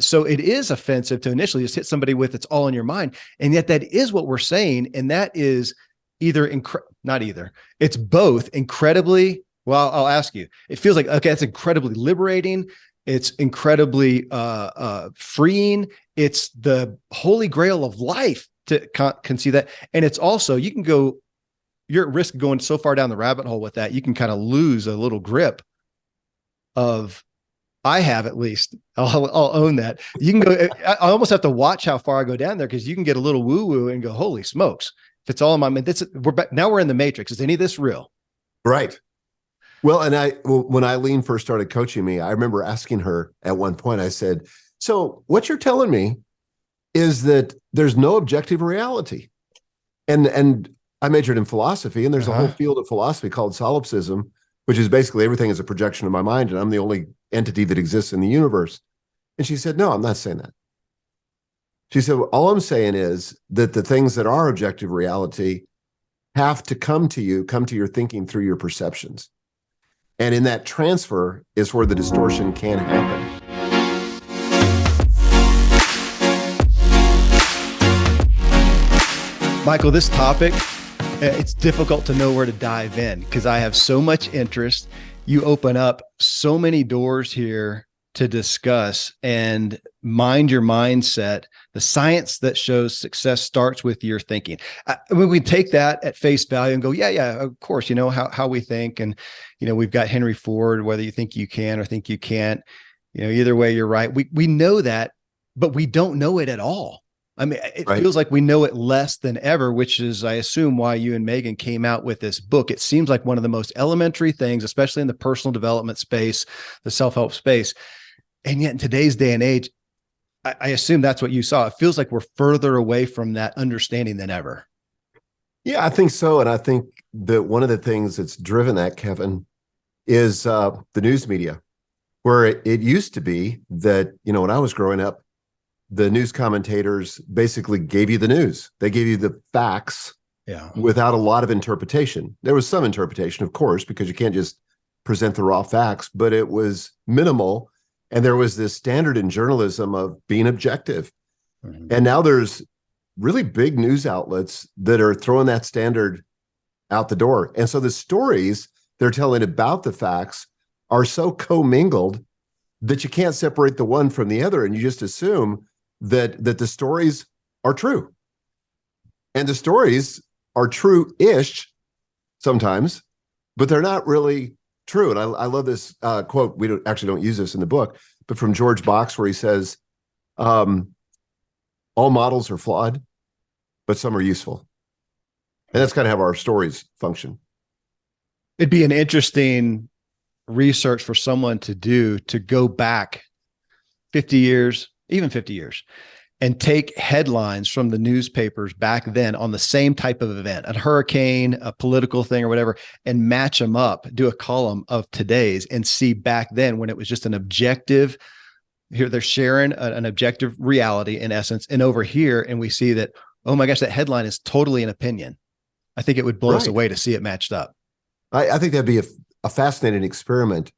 So it is offensive to initially just hit somebody with it's all in your mind. And yet that is what we're saying. And that is not either. It's both incredibly, well, I'll ask you, it feels like, okay, that's incredibly liberating. It's incredibly freeing. It's the holy grail of life to conceive that. And it's also, you're at risk of going so far down the rabbit hole with that, you can kind of lose a little grip of, I have at least, I'll own that. You can go, I almost have to watch how far I go down there, because you can get a little woo woo and go, holy smokes. If it's all in my mind, now we're in the matrix. Is any of this real? Right. Well, and when Eileen first started coaching me, I remember asking her at one point, I said, so what you're telling me is that there's no objective reality. And I majored in philosophy, and there's a whole field of philosophy called solipsism, which is basically everything is a projection of my mind, and I'm the only entity that exists in the universe. And she said, no, I'm not saying that. She said, well, all I'm saying is that the things that are objective reality have to come to your thinking through your perceptions. And in that transfer is where the distortion can happen. Michael, this topic, it's difficult to know where to dive in because I have so much interest. You open up so many doors here to discuss, and mind your mindset. The science that shows success starts with your thinking. When we take that at face value and go, yeah, of course, how we think. And, we've got Henry Ford, whether you think you can or think you can't, either way, you're right. We know that, but we don't know it at all. I mean, it feels like we know it less than ever, which is, I assume, why you and Megan came out with this book. It seems like one of the most elementary things, especially in the personal development space, the self-help space. And yet in today's day and age, I assume that's what you saw. It feels like we're further away from that understanding than ever. Yeah, I think so. And I think that one of the things that's driven that, Kevin, is the news media, where it used to be that, when I was growing up, the news commentators basically gave you the news. They gave you the facts without a lot of interpretation. There was some interpretation, of course, because you can't just present the raw facts, but it was minimal. And there was this standard in journalism of being objective. Mm-hmm. And now there's really big news outlets that are throwing that standard out the door. And so the stories they're telling about the facts are so commingled that you can't separate the one from the other. And you just assume that the stories are true. And the stories are true-ish sometimes, but they're not really true. And I love this quote. We don't use this in the book, but from George Box, where he says, all models are flawed, but some are useful. And that's kind of how our stories function. It'd be an interesting research for someone to do, to go back 50 years, even 50 years, and take headlines from the newspapers back then on the same type of event, a hurricane, a political thing or whatever, and match them up, do a column of today's, and see back then when it was just an objective, here they're sharing an objective reality in essence. And over here, and we see that, oh my gosh, that headline is totally an opinion. I think it would blow us away to see it matched up. I think that'd be a fascinating experiment.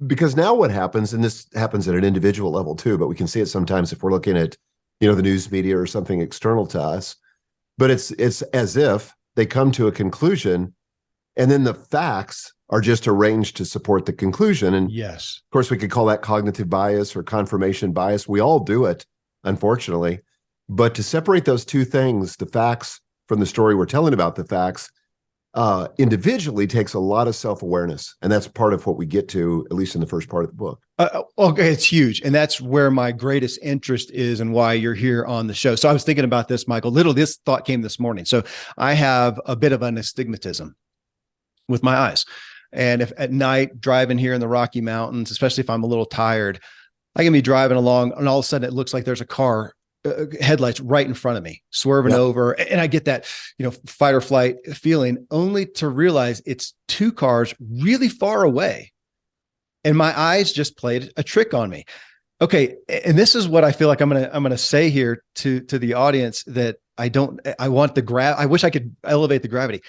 Because now what happens, and this happens at an individual level too, but we can see it sometimes if we're looking at, the news media or something external to us, but it's as if they come to a conclusion and then the facts are just arranged to support the conclusion. And yes, of course we could call that cognitive bias or confirmation bias. We all do it, unfortunately, but to separate those two things, the facts from the story we're telling about the facts, individually takes a lot of self-awareness. And that's part of what we get to, at least in the first part of the book. Okay, it's huge. And that's where my greatest interest is and why you're here on the show. So I was thinking about this, Michael. This thought came this morning. So I have a bit of an astigmatism with my eyes. And if at night driving here in the Rocky Mountains, especially if I'm a little tired, I can be driving along and all of a sudden it looks like there's a car headlights right in front of me, swerving over. And I get that, fight or flight feeling, only to realize it's two cars really far away. And my eyes just played a trick on me. Okay. And this is what I feel like I'm going to say here to the audience, that I wish I could elevate the gravity.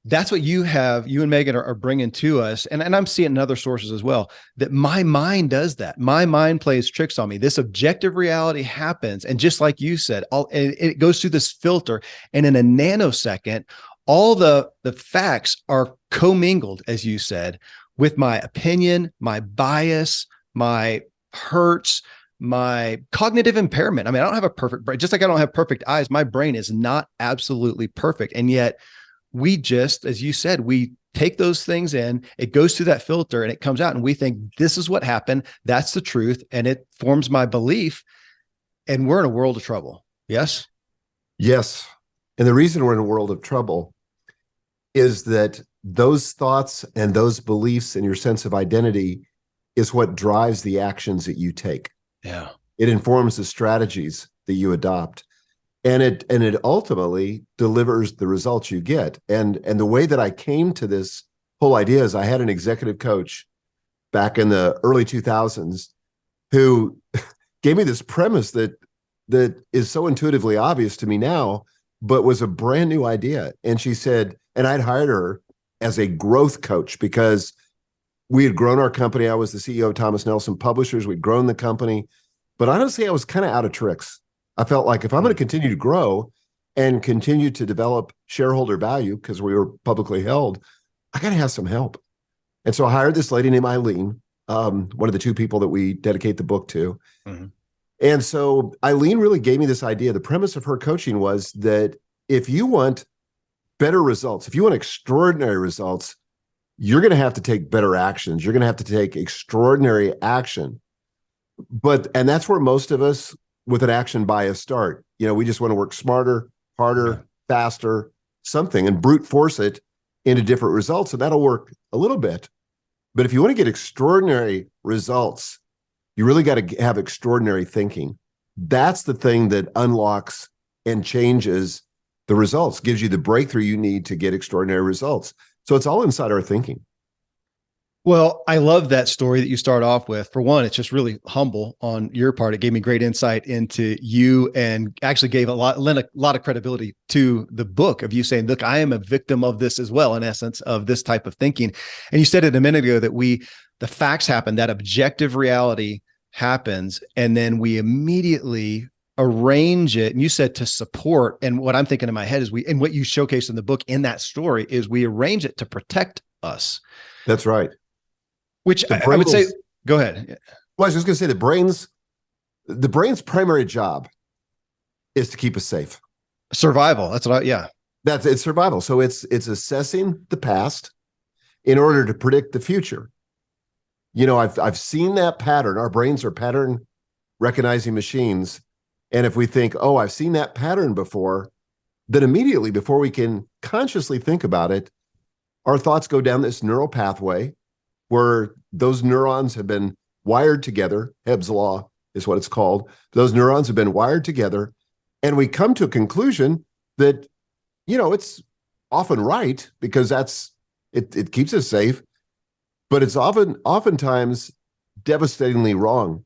that's what you and Megan are bringing to us. And I'm seeing in other sources as well, that my mind does that. My mind plays tricks on me. This objective reality happens. And just like you said, it goes through this filter. And in a nanosecond, all the facts are commingled, as you said, with my opinion, my bias, my hurts, my cognitive impairment. I mean, I don't have a perfect brain, just like I don't have perfect eyes. My brain is not absolutely perfect. And yet, we just, as you said, we take those things in, it goes through that filter and it comes out and we think this is what happened. That's the truth. And it forms my belief. And we're in a world of trouble. Yes. Yes. And the reason we're in a world of trouble is that those thoughts and those beliefs and your sense of identity is what drives the actions that you take. Yeah. It informs the strategies that you adopt. And it ultimately delivers the results you get. And the way that I came to this whole idea is I had an executive coach back in the early 2000s who gave me this premise that is so intuitively obvious to me now, but was a brand new idea. And she said, and I'd hired her as a growth coach because we had grown our company. I was the CEO of Thomas Nelson Publishers. We'd grown the company, but honestly, I was kind of out of tricks. I felt like if I'm going to continue to grow and continue to develop shareholder value, because we were publicly held, I got to have some help. And so I hired this lady named Eileen, one of the two people that we dedicate the book to. Mm-hmm. And so Eileen really gave me this idea. The premise of her coaching was that if you want better results, if you want extraordinary results, you're going to have to take better actions. You're going to have to take extraordinary action. And that's where most of us with an action bias start. We just want to work smarter, harder, faster, something, and brute force it into different results. And that'll work a little bit. But if you want to get extraordinary results, you really got to have extraordinary thinking. That's the thing that unlocks and changes the results, gives you the breakthrough you need to get extraordinary results. So it's all inside our thinking. Well, I love that story that you start off with. For one, it's just really humble on your part. It gave me great insight into you and actually lent a lot of credibility to the book of you saying, look, I am a victim of this as well, in essence, of this type of thinking. And you said it a minute ago that the facts happen, that objective reality happens, and then we immediately arrange it. And you said to support. And what I'm thinking in my head is and what you showcase in the book in that story is we arrange it to protect us. That's right. Which I would say, go ahead. Well, I was just going to say the brain's primary job is to keep us safe. Survival. That's what it's survival. So it's assessing the past in order to predict the future. I've seen that pattern. Our brains are pattern recognizing machines. And if we think, oh, I've seen that pattern before, then immediately before we can consciously think about it, our thoughts go down this neural pathway where those neurons have been wired together. Hebb's law is what it's called. Those neurons have been wired together. And we come to a conclusion that, it's often right because it keeps us safe, but it's oftentimes devastatingly wrong.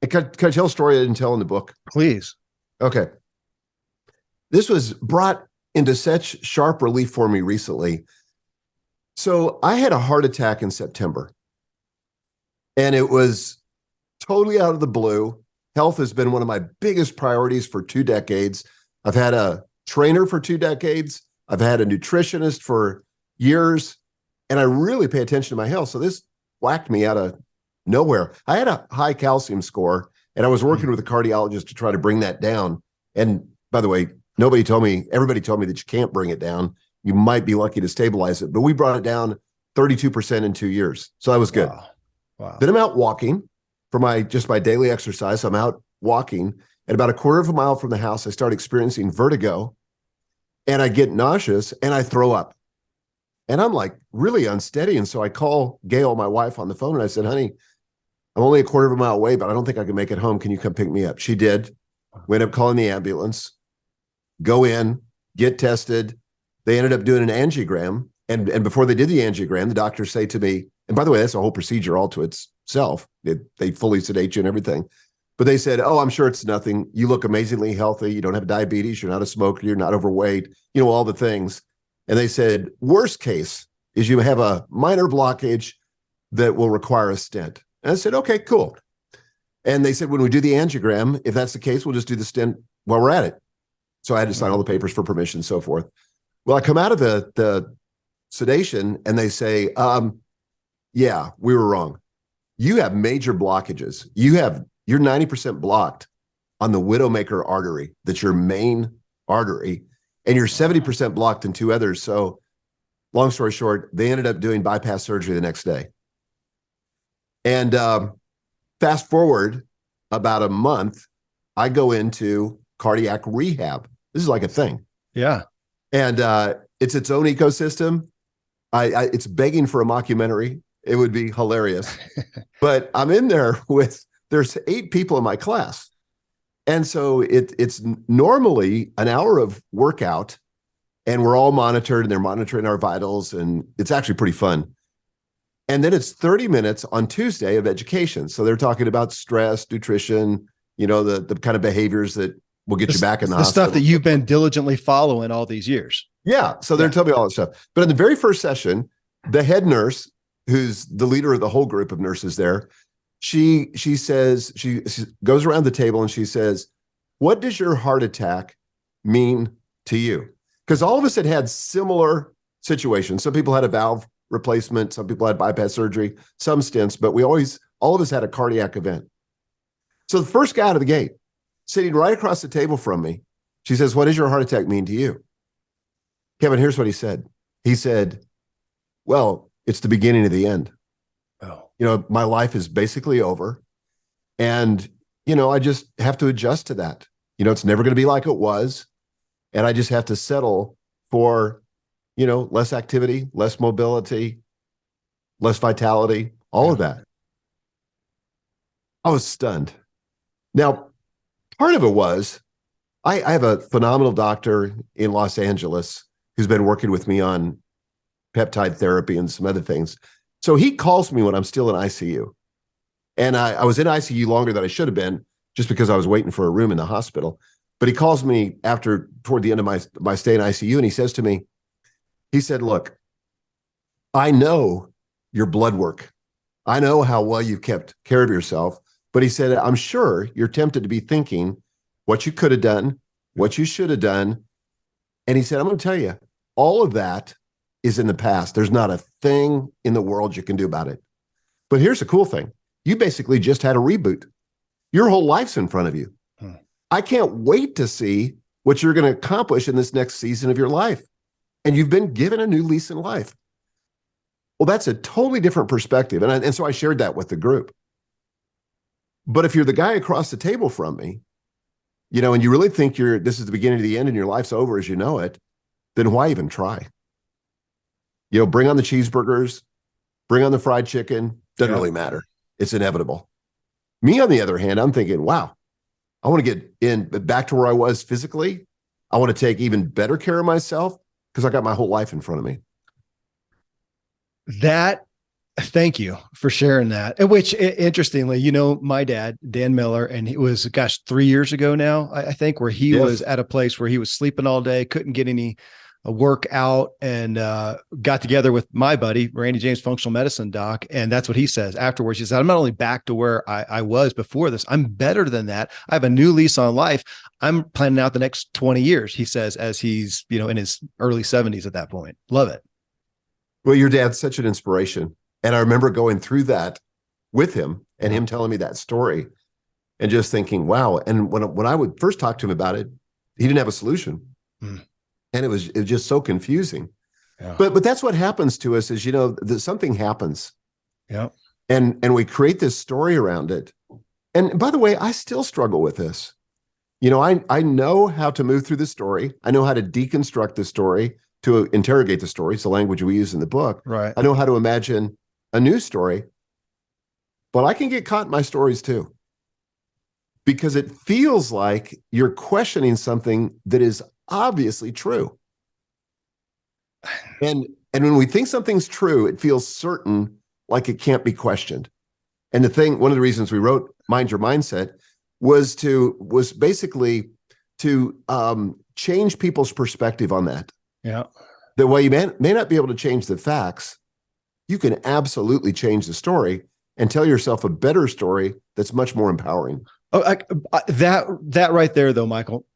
And can I tell a story I didn't tell in the book? Please. Okay. This was brought into such sharp relief for me recently. So I had a heart attack in September, and it was totally out of the blue. Health has been one of my biggest priorities for 2 decades. I've had a trainer for 2 decades. I've had a nutritionist for years, and I really pay attention to my health. So this whacked me out of nowhere. I had a high calcium score, and I was working with a cardiologist to try to bring that down. And by the way, everybody told me that you can't bring it down. You might be lucky to stabilize it, but we brought it down 32% in 2 years. So that was good. Wow. Then I'm out walking for my daily exercise. I'm out walking, and about a quarter of a mile from the house, I start experiencing vertigo, and I get nauseous and I throw up, and I'm like really unsteady. And so I call Gail, my wife, on the phone, and I said, honey, I'm only a quarter of a mile away, but I don't think I can make it home. Can you come pick me up? She did. We ended up calling the ambulance, go in, get tested. They ended up doing an angiogram. And before they did the angiogram, the doctors say to me, and by the way, that's a whole procedure all to itself. They fully sedate you and everything. But they said, oh, I'm sure it's nothing. You look amazingly healthy. You don't have diabetes. You're not a smoker. You're not overweight. All the things. And they said, worst case is you have a minor blockage that will require a stent. And I said, okay, cool. And they said, when we do the angiogram, if that's the case, we'll just do the stent while we're at it. So I had to sign all the papers for permission and so forth. Well, I come out of the sedation and they say, yeah, we were wrong. You have major blockages. You're 90% blocked on the widowmaker artery. That's your main artery. And you're 70% blocked in two others. So long story short, they ended up doing bypass surgery the next day. And fast forward about a month, I go into cardiac rehab. This is like a thing. Yeah. And it's its own ecosystem. It's begging for a mockumentary. It would be hilarious. But I'm in there there's 8 people in my class. And so it's normally an hour of workout, and we're all monitored, and they're monitoring our vitals, and it's actually pretty fun. And then it's 30 minutes on Tuesday of education. So they're talking about stress, nutrition, the kind of behaviors that will get you back in the hospital. Stuff that you've been diligently following all these years. Yeah. So they're telling me all that stuff. But in the very first session, the head nurse, who's the leader of the whole group of nurses there, she says, she goes around the table and she says, what does your heart attack mean to you? Because all of us had similar situations. Some people had a valve replacement, some people had bypass surgery, some stents, but all of us had a cardiac event. So the first guy out of the gate, sitting right across the table from me, she says, what does your heart attack mean to you? Kevin, here's what he said. He said, well, it's the beginning of the end. Oh. My life is basically over. And, I just have to adjust to that. It's never going to be like it was. And I just have to settle for, less activity, less mobility, less vitality, all of that. I was stunned. Now, part of it was, I have a phenomenal doctor in Los Angeles who's been working with me on peptide therapy and some other things. So he calls me when I'm still in ICU. And I was in ICU longer than I should have been, just because I was waiting for a room in the hospital. But he calls me toward the end of my stay in ICU, and he says to me, he said, look, I know your blood work. I know how well you've kept care of yourself. But he said, I'm sure you're tempted to be thinking what you could have done, what you should have done. And he said, I'm going to tell you, all of that is in the past. There's not a thing in the world you can do about it. But here's the cool thing. You basically just had a reboot. Your whole life's in front of you. I can't wait to see what you're going to accomplish in this next season of your life. And you've been given a new lease in life. Well, that's a totally different perspective. And so I shared that with the group. But if you're the guy across the table from me, and you really think this is the beginning of the end and your life's over as you know it, then why even try? Bring on the cheeseburgers, bring on the fried chicken, doesn't really matter. It's inevitable. Me, on the other hand, I'm thinking, wow, I want to get back to where I was physically. I want to take even better care of myself because I got my whole life in front of me. Thank you for sharing that. And which, interestingly, my dad, Dan Miller, and he was, 3 years ago now, I think, where he was at a place where he was sleeping all day, couldn't get any work out, and got together with my buddy, Randy James, functional medicine doc. And that's what he says afterwards. He said, I'm not only back to where I was before this, I'm better than that. I have a new lease on life. I'm planning out the next 20 years, he says, as he's, in his early 70s at that point. Love it. Well, your dad's such an inspiration. And I remember going through that with him and him telling me that story and just thinking, wow. And when I would first talk to him about it, he didn't have a solution. And it was just so confusing. Yeah. But that's what happens to us is, something happens. Yeah. And we create this story around it. And by the way, I still struggle with this. I know how to move through the story. I know how to deconstruct the story, to interrogate the story. It's the language we use in the book. Right. I know how to imagine a new story, but I can get caught in my stories too, because it feels like you're questioning something that is obviously true. And when we think something's true, it feels certain, like it can't be questioned. And one of the reasons we wrote Mind Your Mindset was basically to change people's perspective on that. Yeah. that while you may not be able to change the facts, you can absolutely change the story and tell yourself a better story that's much more empowering. Oh, that right there, though, Michael,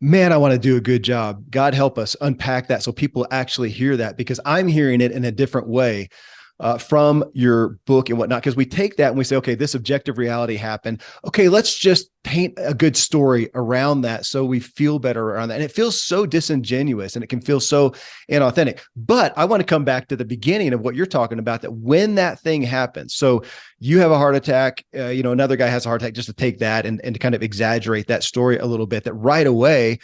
man, I want to do a good job. God help us unpack that so people actually hear that, because I'm hearing it in a different way from your book and whatnot. Because we take that and we say, okay, this objective reality happened. Okay, let's just paint a good story around that so we feel better around that. And it feels so disingenuous and it can feel so inauthentic. But I want to come back to the beginning of what you're talking about, that when that thing happens, so you have a heart attack, another guy has a heart attack, just to take that and to kind of exaggerate that story a little bit, that right away,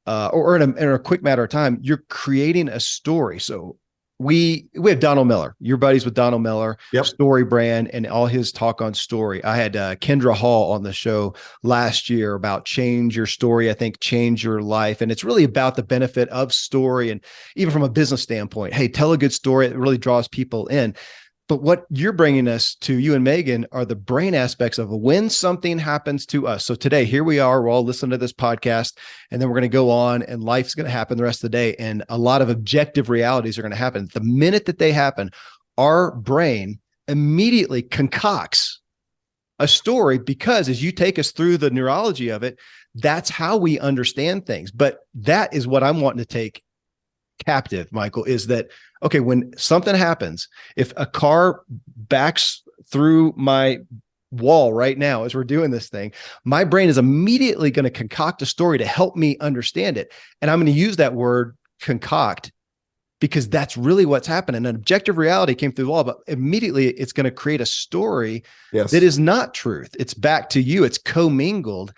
or in a quick matter of time, you're creating a story. So we have Donald Miller. You're buddies with Donald Miller, Yep. Story Brand, and all his talk on story. I had Kendra Hall on the show last year about change your story. I think change your life. And it's really about the benefit of story. And even from a business standpoint, hey, tell a good story. It really draws people in. But what you're bringing us to, you and Megan, are the brain aspects of when something happens to us. So today, here we are, we're all listening to this podcast, and then we're going to go on and life's going to happen the rest of the day. And a lot of objective realities are going to happen. The minute that they happen, our brain immediately concocts a story, because as you take us through the neurology of it, that's how we understand things. But that is what I'm wanting to take captive, Michael, is that, okay, when something happens, if a car backs through my wall right now as we're doing this thing, my brain is immediately going to concoct a story to help me understand it. And I'm going to use that word concoct because that's really what's happening. An objective reality came through the wall, but immediately it's going to create a story Yes. that is not truth. It's back to you. It's commingled.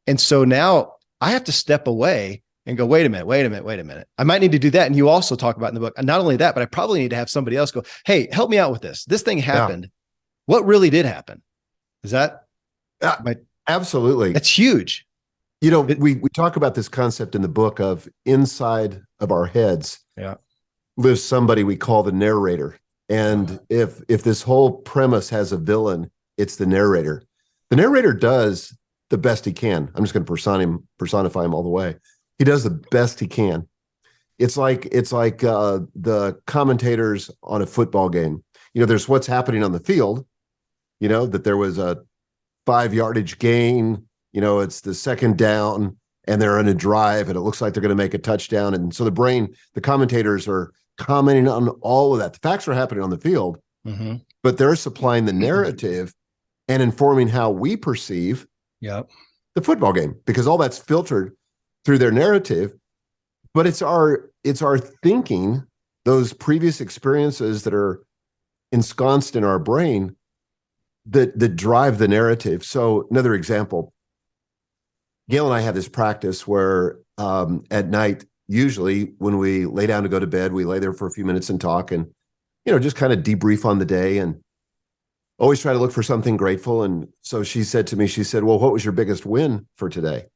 And so now I have to step away and go, wait a minute. I might need to do that. And you also talk about in the book, and not only that, but I probably need to have somebody else go, hey, help me out with this. This thing happened. Yeah. What really did happen? Is that? Absolutely. That's huge. We talk about this concept in the book of inside of our heads lives somebody we call the narrator. And if this whole premise has a villain, it's the narrator. The narrator does the best he can. I'm just going to personify him all the way. He does the best he can. It's like the commentators on a football game. There's what's happening on the field, that there was a 5-yardage gain, it's the second down and they're in a drive and it looks like they're going to make a touchdown. And so the commentators are commenting on all of that. The facts are happening on the field, but they're supplying the narrative and informing how we perceive the football game, because all that's filtered through their narrative. But it's our thinking, those previous experiences that are ensconced in our brain that drive the narrative. So another example, Gail and I have this practice where at night, usually when we lay down to go to bed, we lay there for a few minutes and talk and, just kind of debrief on the day and always try to look for something grateful. And so she said to me, well, what was your biggest win for today?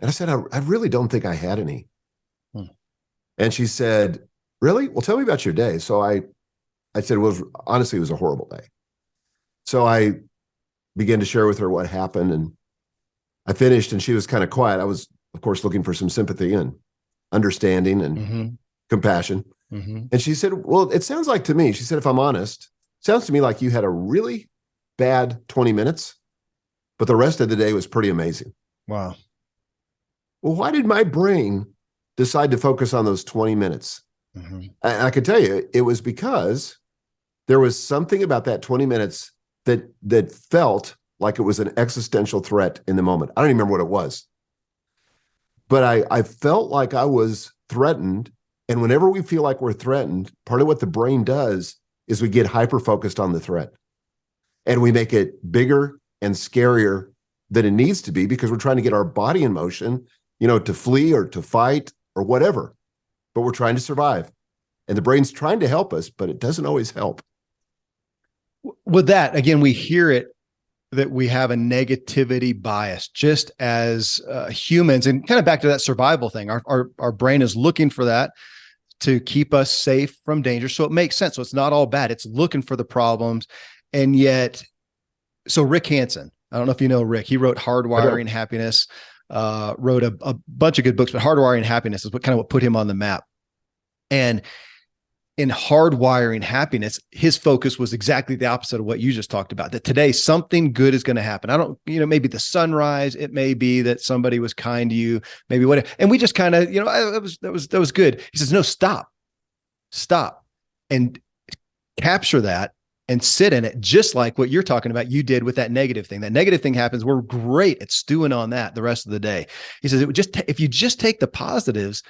And I said, I really don't think I had any. And she said, really? Well, tell me about your day. So I said, well, honestly, it was a horrible day. So I began to share with her what happened, and I finished and she was kind of quiet. I was, of course, looking for some sympathy and understanding and compassion. And she said, well, it sounds like to me, she said, if I'm honest, it sounds to me like you had a really bad 20 minutes, but the rest of the day was pretty amazing. Wow. Well, why did my brain decide to focus on those 20 minutes? I could tell you it was because there was something about that 20 minutes that felt like it was an existential threat in the moment. I don't even remember what it was, but I felt like I was threatened. And whenever we feel like we're threatened, part of what the brain does is we get hyper-focused on the threat and we make it bigger and scarier than it needs to be, because we're trying to get our body in motion, to flee or to fight or whatever, but we're trying to survive. And the brain's trying to help us, but it doesn't always help. With that, again, we hear it, that we have a negativity bias just as humans, and kind of back to that survival thing. Our brain is looking for that to keep us safe from danger. So it makes sense. So it's not all bad. It's looking for the problems. And yet, so Rick Hansen, I don't know if you know Rick, he wrote Hardwiring Happiness, wrote a bunch of good books, but Hardwiring Happiness is what put him on the map. And in hardwiring happiness, his focus was exactly the opposite of what you just talked about, that today something good is going to happen. I don't, maybe the sunrise, it may be that somebody was kind to you, maybe whatever. And we just kind of, that was good. He says, no, stop and capture that and sit in it, just like what you're talking about you did with that negative thing. That negative thing happens. We're great at stewing on that the rest of the day. He says, if you just take the positives,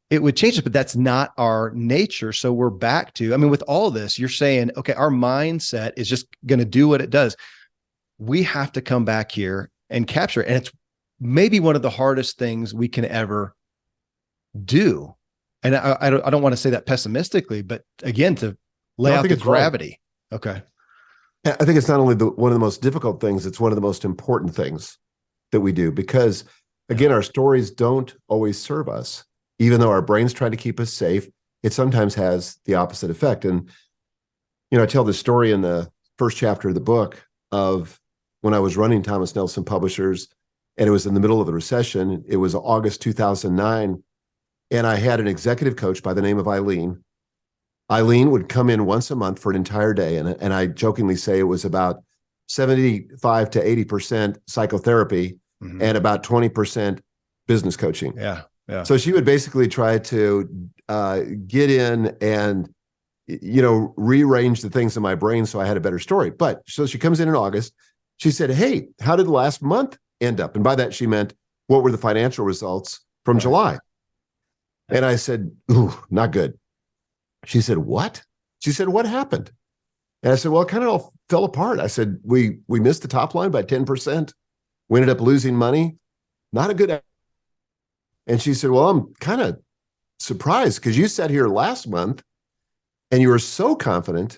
it would change it, but that's not our nature. So we're back to, with all this, you're saying, okay, our mindset is just going to do what it does. We have to come back here and capture it. And it's maybe one of the hardest things we can ever do. And I don't want to say that pessimistically, but again, to lay out the gravity. Wrong. Okay. I think it's not only one of the most difficult things, it's one of the most important things that we do, because again, our stories don't always serve us. Even though our brain's trying to keep us safe, it sometimes has the opposite effect. And, I tell this story in the first chapter of the book of when I was running Thomas Nelson Publishers, and it was in the middle of the recession. It was August 2009. And I had an executive coach by the name of Eileen. Eileen would come in once a month for an entire day. And I jokingly say it was about 75 to 80% psychotherapy and about 20% business coaching. Yeah. Yeah. So she would basically try to get in and, rearrange the things in my brain so I had a better story. But so she comes in August. She said, hey, how did the last month end up? And by that, she meant, what were the financial results from July? And I said, ooh, not good. She said, what? She said, what happened? And I said, well, it kind of all fell apart. I said, we missed the top line by 10%. We ended up losing money. Not a good. And she said, well, I'm kind of surprised because you sat here last month and you were so confident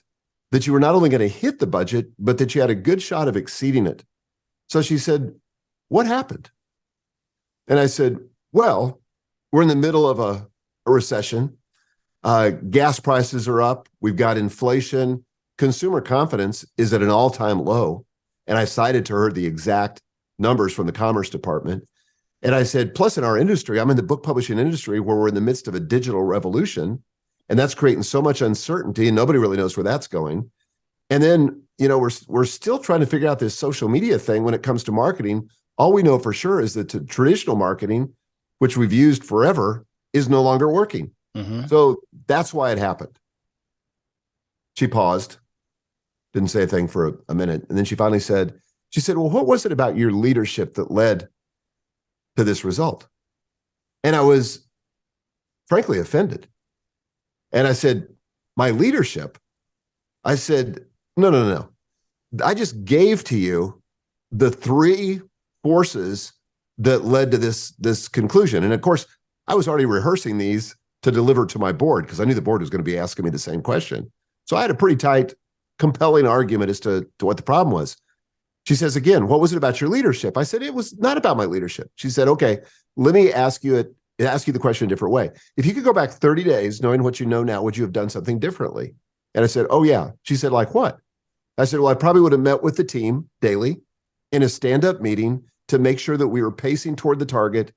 that you were not only going to hit the budget, but that you had a good shot of exceeding it. So she said, what happened? And I said, well, we're in the middle of a recession. Gas prices are up. We've got inflation. Consumer confidence is at an all-time low. And I cited to her the exact numbers from the Commerce Department. And I said, plus in our industry, I'm in the book publishing industry where we're in the midst of a digital revolution, and that's creating so much uncertainty and nobody really knows where that's going. And then, we're still trying to figure out this social media thing when it comes to marketing. All we know for sure is that traditional marketing, which we've used forever, is no longer working. So that's why it happened. She paused, didn't say a thing for a minute. And then she finally said, well, what was it about your leadership that led to this result? And I was frankly offended. And I said, my leadership? I said, no. I just gave to you the three forces that led to this conclusion. And of course, I was already rehearsing these to deliver to my board because I knew the board was going to be asking me the same question. So I had a pretty tight, compelling argument as to what the problem was. She says, again, what was it about your leadership? I said, it was not about my leadership. She said, okay, let me ask you the question a different way. If you could go back 30 days, knowing what you know now, would you have done something differently? And I said, oh yeah. She said, like what? I said, well, I probably would have met with the team daily in a stand-up meeting to make sure that we were pacing toward the target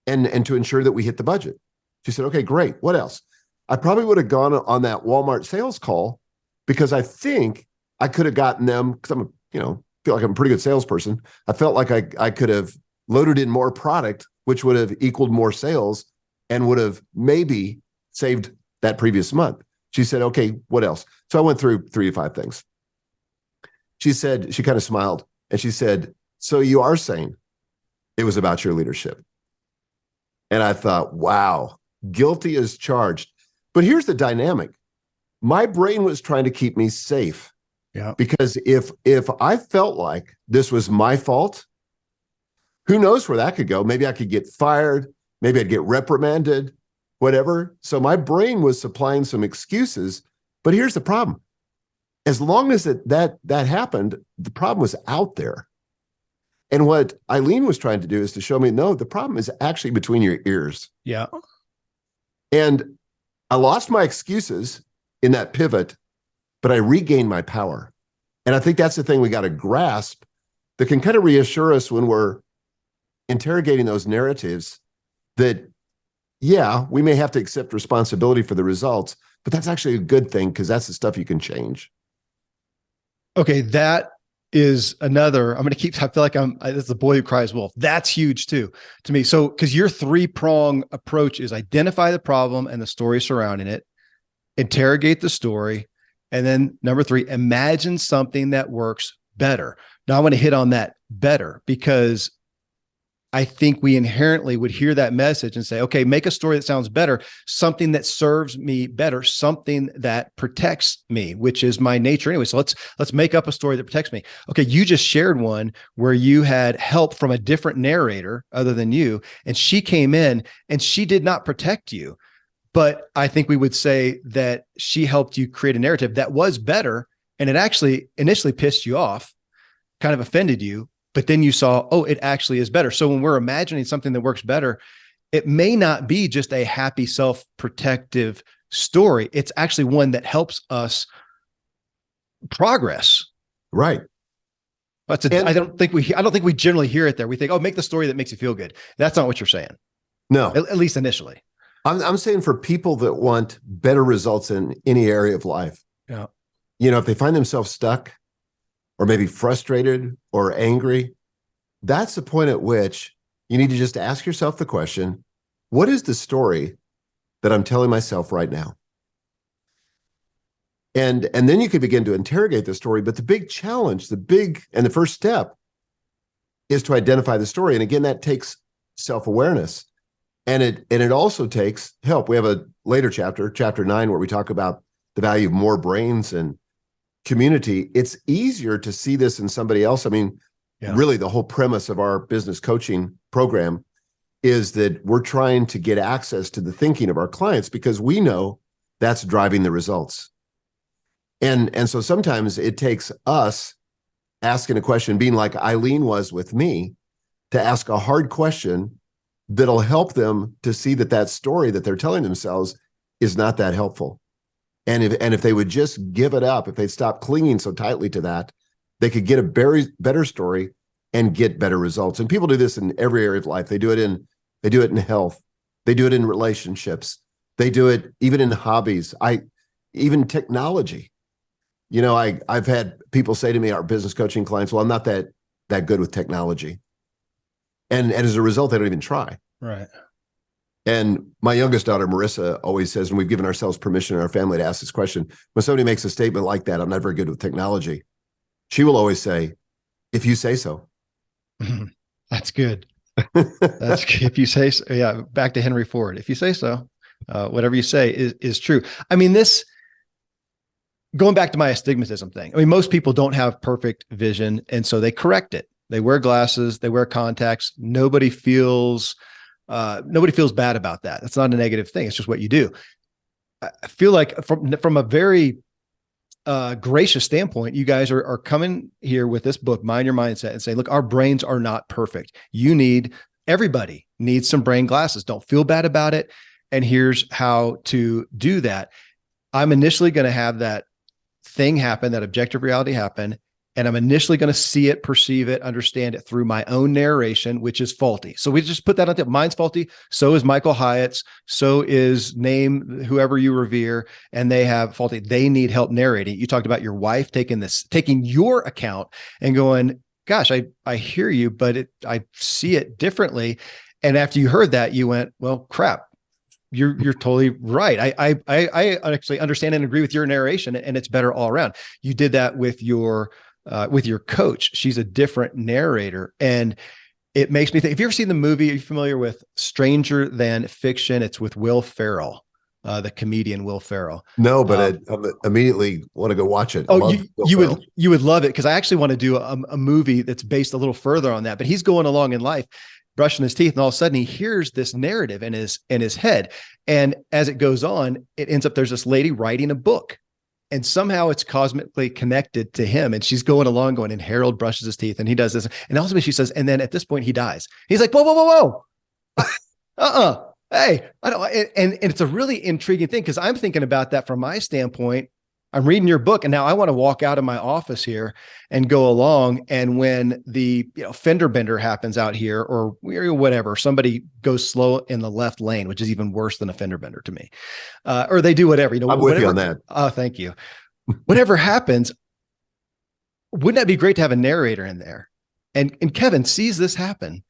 and to ensure that we hit the budget. She said, okay, great. What else? I probably would have gone on that Walmart sales call because I think I could have gotten them, because I'm, feel like I'm a pretty good salesperson. I felt like I could have loaded in more product, which would have equaled more sales and would have maybe saved that previous month. She said, okay, what else? So I went through 3 to 5 things. She said, she kind of smiled and she said, so you are saying it was about your leadership? And I thought, wow, guilty as charged. But here's the dynamic. My brain was trying to keep me safe. Yeah. Because if I felt like this was my fault, who knows where that could go? Maybe I could get fired. Maybe I'd get reprimanded, whatever. So my brain was supplying some excuses. But here's the problem. As long as that happened, the problem was out there. And what Eileen was trying to do is to show me, no, the problem is actually between your ears. Yeah. And I lost my excuses in that pivot, but I regained my power. And I think that's the thing we got to grasp that can kind of reassure us when we're interrogating those narratives that, yeah, we may have to accept responsibility for the results, but that's actually a good thing because that's the stuff you can change. Okay, that is another. I'm going to keep. I feel like it's the boy who cries wolf. That's huge too to me. So, because your 3-prong approach is identify the problem and the story surrounding it, interrogate the story, and then number 3, imagine something that works better. Now, I want to hit on that better because I think we inherently would hear that message and say, okay, make a story that sounds better, something that serves me better, something that protects me, which is my nature anyway. So let's make up a story that protects me. Okay, you just shared one where you had help from a different narrator other than you, and she came in and she did not protect you. But I think we would say that she helped you create a narrative that was better, and it actually initially pissed you off, kind of offended you, but then you saw, oh, it actually is better. So when we're imagining something that works better, it may not be just a happy, self-protective story. It's actually one that helps us progress. Right. I don't think we generally hear it there. We think, oh, make the story that makes you feel good. That's not what you're saying. No, at least initially. I'm saying for people that want better results in any area of life, Yeah. If they find themselves stuck or maybe frustrated or angry, that's the point at which you need to just ask yourself the question, what is the story that I'm telling myself right now? And then you can begin to interrogate the story. But the big challenge, the first step is to identify the story. And again, that takes self-awareness. And it also takes help. We have a later chapter 9, where we talk about the value of more brains and community. It's easier to see this in somebody else. I mean, really the whole premise of our business coaching program is that we're trying to get access to the thinking of our clients because we know that's driving the results. And so sometimes it takes us asking a question, being like Eileen was with me, to ask a hard question that'll help them to see that story that they're telling themselves is not that helpful. And if they would just give it up, if they stop clinging so tightly to that, they could get a better story and get better results. And people do this in every area of life. They do it in health. They do it in relationships. They do it even in hobbies. Even technology. I've had people say to me, our business coaching clients, well, I'm not that good with technology. And as a result, they don't even try. Right. And my youngest daughter, Marissa, always says, and we've given ourselves permission in our family to ask this question, when somebody makes a statement like that, I'm not very good with technology, she will always say, if you say so. That's good. That's good. If you say so. Yeah. Back to Henry Ford. If you say so, whatever you say is true. I mean, going back to my astigmatism thing. I mean, most people don't have perfect vision, and so they correct it. They wear glasses, they wear contacts. Nobody feels bad about that. That's not a negative thing. It's just what you do. I feel like from a very gracious standpoint, you guys are coming here with this book, Mind Your Mindset, and say, look, our brains are not perfect. Everybody needs some brain glasses. Don't feel bad about it. And here's how to do that. I'm initially going to have that thing happen, that objective reality happen. And I'm initially going to see it, perceive it, understand it through my own narration, which is faulty. So we just put that on there. Mine's faulty. So is Michael Hyatt's. So is name whoever you revere, and they have faulty. They need help narrating. You talked about your wife taking your account and going, gosh, I hear you, but I see it differently. And after you heard that, you went, well, crap. You're totally right. I actually understand and agree with your narration, and it's better all around. You did that with your coach. She's a different narrator, and it makes me think. Have you ever seen the movie? Are you familiar with Stranger Than Fiction? It's with Will Ferrell, the comedian Will Ferrell. No, but I immediately want to go watch it. You would love it, because I actually want to do a movie that's based a little further on that. But he's going along in life, brushing his teeth, and all of a sudden he hears this narrative in his head. And as it goes on, it ends up there's this lady writing a book, and somehow it's cosmically connected to him. And she's going along going, and Harold brushes his teeth and he does this. And ultimately she says, and then at this point he dies. He's like, whoa. Hey, I don't, and it's a really intriguing thing, because I'm thinking about that from my standpoint. I'm reading your book, and now I want to walk out of my office here and go along. And when the fender bender happens out here, or whatever, somebody goes slow in the left lane, which is even worse than a fender bender to me, or they do whatever, I'm with you whatever. on that. Oh, thank you. Whatever happens, wouldn't that be great to have a narrator in there? And Kevin sees this happen,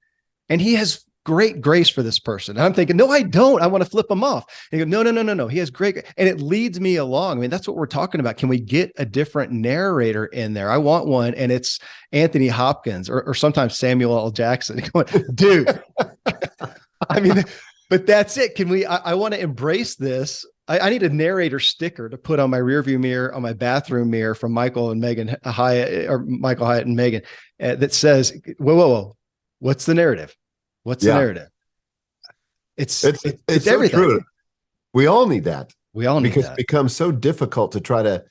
and he has great grace for this person. And I'm thinking, no, I don't. I want to flip him off. And he goes, no. He has great, and it leads me along. I mean, that's what we're talking about. Can we get a different narrator in there? I want one, and it's Anthony Hopkins or sometimes Samuel L. Jackson. Going, dude. I mean, but that's it. Can we? I want to embrace this. I need a narrator sticker to put on my rearview mirror, on my bathroom mirror from Michael and Megan Hyatt, or Michael Hyatt and Megan, that says, whoa, what's the narrative? What's the narrative? It's so everything. True. We all need that. We all need because that. It becomes so difficult to try to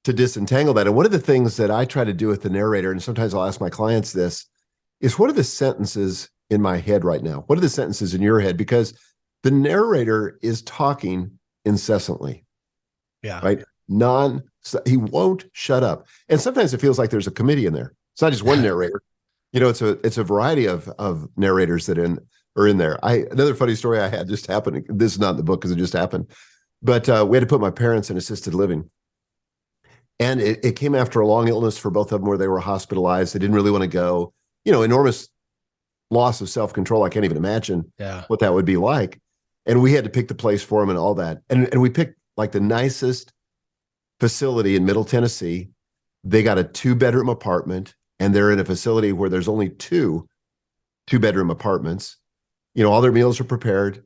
disentangle that. And one of the things that I try to do with the narrator, and sometimes I'll ask my clients this, is what are the sentences in my head right now? What are the sentences in your head? Because the narrator is talking incessantly. Yeah. Right. He won't shut up. And sometimes it feels like there's a committee in there. It's not just one narrator. It's a variety of narrators that are in there. Another funny story I had just happened. This is not in the book because it just happened, but we had to put my parents in assisted living, and it came after a long illness for both of them, where they were hospitalized. They didn't really want to go. Enormous loss of self-control. I can't even imagine what that would be like. And we had to pick the place for them and all that. And we picked like the nicest facility in Middle Tennessee. They got a 2-bedroom apartment, and they're in a facility where there's only 2-bedroom apartments. All their meals are prepared.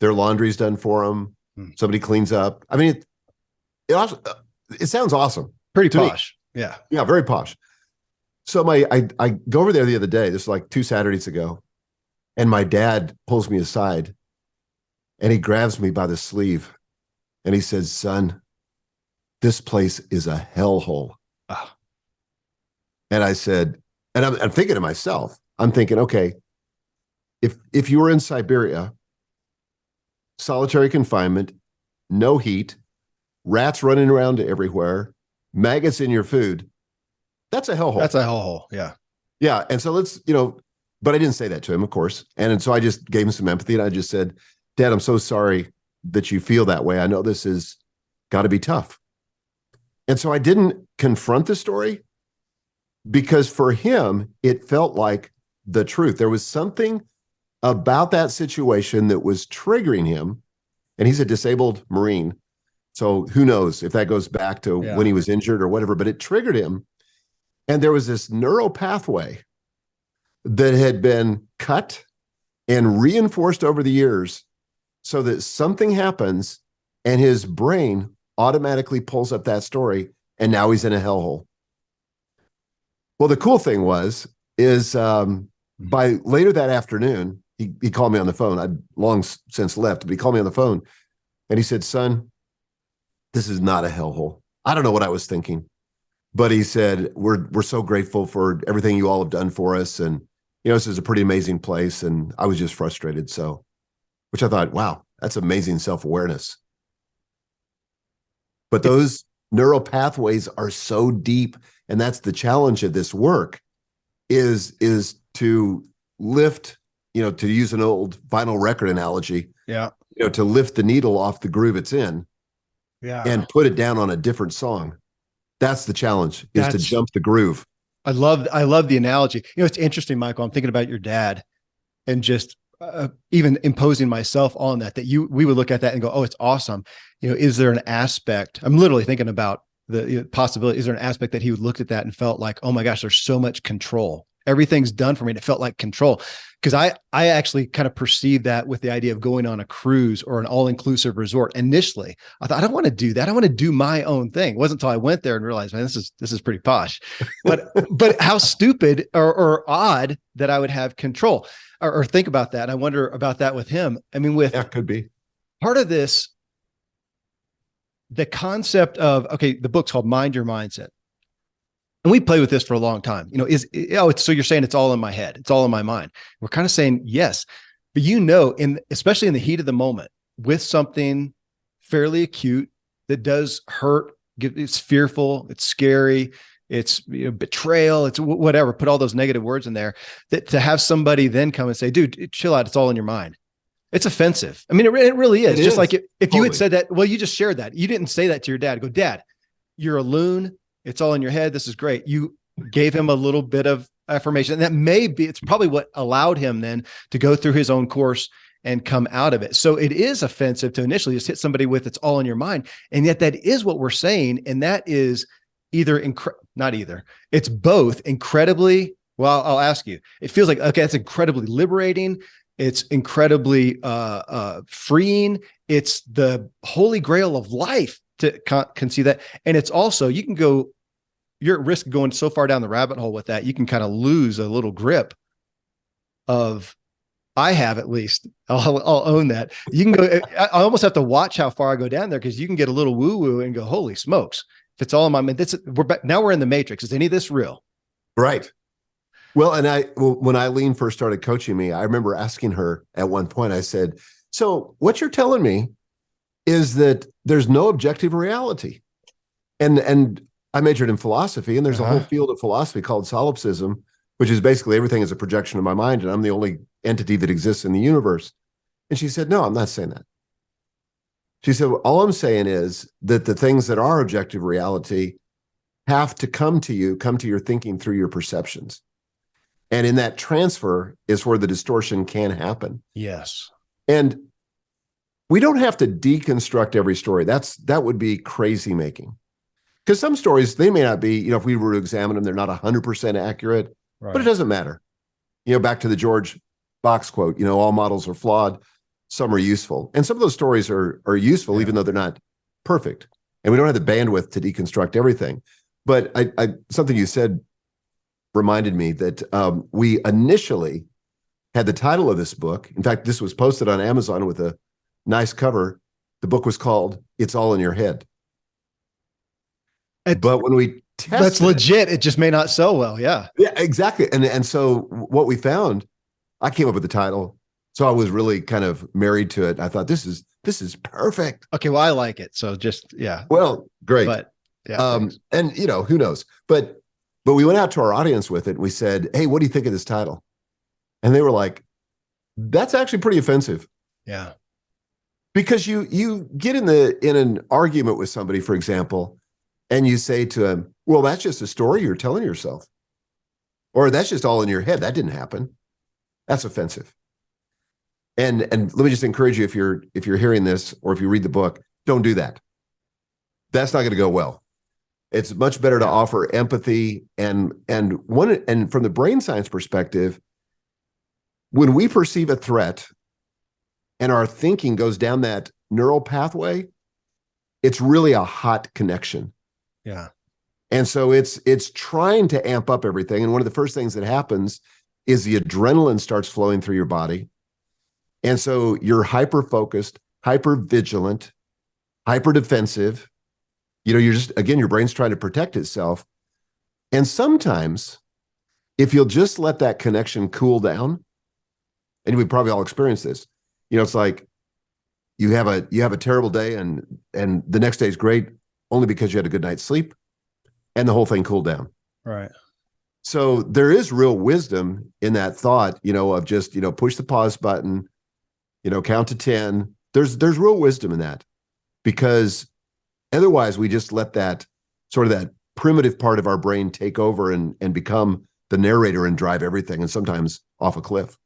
Their laundry's done for them. Somebody cleans up. I mean, it sounds awesome. Pretty posh. Me. Yeah. Yeah, very posh. So I go over there the other day. This was like 2 Saturdays ago. And my dad pulls me aside, and he grabs me by the sleeve, and he says, "Son, this place is a hellhole." Oh. And I said, and I'm thinking to myself, okay, if you were in Siberia, solitary confinement, no heat, rats running around everywhere, maggots in your food, that's a hellhole. That's a hellhole. Yeah. Yeah. And so but I didn't say that to him, of course. And so I just gave him some empathy, and I just said, "Dad, I'm so sorry that you feel that way. I know this is got to be tough." And so I didn't confront the story, because for him, it felt like the truth. There was something about that situation that was triggering him. And he's a disabled Marine. So who knows if that goes back to when he was injured or whatever, but it triggered him. And there was this neural pathway that had been cut and reinforced over the years, so that something happens and his brain automatically pulls up that story, and now he's in a hellhole. Well, the cool thing is by later that afternoon, he called me on the phone. I'd long since left, but he called me on the phone, and he said, "Son, this is not a hellhole. I don't know what I was thinking, but," he said, we're so grateful for everything you all have done for us. And, this is a pretty amazing place. And I was just frustrated. So, which I thought, wow, that's amazing self-awareness. But those neural pathways are so deep. And that's the challenge of this work is to lift, to use an old vinyl record analogy, to lift the needle off the groove it's in and put it down on a different song. That's the challenge, is to jump the groove. I love the analogy. It's interesting, Michael. I'm thinking about your dad, and just even imposing myself on that we would look at that and go, "Oh, it's awesome." Is there an aspect? I'm literally thinking about the possibility. Is there an aspect that he would look at that and felt like, "Oh my gosh, there's so much control. Everything's done for me." And it felt like control. Because I actually kind of perceived that with the idea of going on a cruise or an all-inclusive resort. Initially, I thought, I don't want to do that. I want to do my own thing. It wasn't until I went there and realized, man, this is pretty posh. But how stupid or odd that I would have control or think about that. And I wonder about that with him. I mean, could be part of this, the concept of, okay, the book's called Mind Your Mindset. And we play with this for a long time. So you're saying it's all in my head. It's all in my mind. We're kind of saying yes, but especially in the heat of the moment with something fairly acute that does hurt It's fearful. It's scary. It's betrayal. It's whatever. Put all those negative words in there. That to have somebody then come and say, dude, chill out. It's all in your mind. It's offensive. I mean, it really is. It Just is. like if you had Totally. said that, well, you just shared that. You didn't say that to your dad. Go, Dad, you're a loon. It's all in your head. This is great. You gave him a little bit of affirmation. And that may be, it's probably what allowed him then to go through his own course and come out of it. So it is offensive to initially just hit somebody with it's all in your mind. And yet that is what we're saying. And that is not either. It's both incredibly, well, I'll ask you, it feels like, okay, it's incredibly liberating. It's incredibly freeing. It's the holy grail of life to conceive that. And it's also, you're at risk of going so far down the rabbit hole with that. You can kind of lose a little grip of, I have at least, I'll own that. You can go, I almost have to watch how far I go down there because you can get a little woo woo and go, holy smokes. If it's all in my mind, now we're in the matrix. Is any of this real? Right. Well, and when Eileen first started coaching me, I remember asking her at one point, I said, so what you're telling me is that there's no objective reality. And I majored in philosophy, and there's a whole field of philosophy called solipsism, which is basically everything is a projection of my mind, and I'm the only entity that exists in the universe. And she said, no, I'm not saying that. She said, well, all I'm saying is that the things that are objective reality have to come to your thinking through your perceptions. And in that transfer is where the distortion can happen. Yes. And we don't have to deconstruct every story. That would be crazy making. Because some stories, they may not be, if we were to examine them, they're not 100% accurate, right. But it doesn't matter. Back to the George Box quote, all models are flawed. Some are useful. And some of those stories are useful, even though they're not perfect. And we don't have the bandwidth to deconstruct everything. But something you said reminded me that we initially had the title of this book. In fact, this was posted on Amazon with a nice cover. The book was called It's All in Your Head. But when we tested that's legit. It just may not sell well. Yeah. Yeah, exactly. And so what we found, I came up with the title. So I was really kind of married to it. I thought this is perfect. Okay. Well, I like it. So just, yeah. Well, great. But yeah. And who knows, but we went out to our audience with it and we said, hey, what do you think of this title? And they were like, that's actually pretty offensive. Yeah. Because you get in an argument with somebody, for example, and you say to them, well, that's just a story you're telling yourself. Or that's just all in your head. That didn't happen. That's offensive. And let me just encourage you, if you're hearing this or if you read the book, don't do that. That's not going to go well. It's much better to offer empathy and from the brain science perspective, when we perceive a threat and our thinking goes down that neural pathway, it's really a hot connection. Yeah. And so it's trying to amp up everything. And one of the first things that happens is the adrenaline starts flowing through your body. And so you're hyper-focused, hyper-vigilant, hyper-defensive. You're just, again, your brain's trying to protect itself. And sometimes if you'll just let that connection cool down, and we probably all experience this, it's like you have a terrible day and the next day is great only because you had a good night's sleep and the whole thing cooled down. Right. So there is real wisdom in that thought, of just, push the pause button, count to 10. There's real wisdom in that, because otherwise we just let that sort of that primitive part of our brain take over and become the narrator and drive everything, and sometimes off a cliff.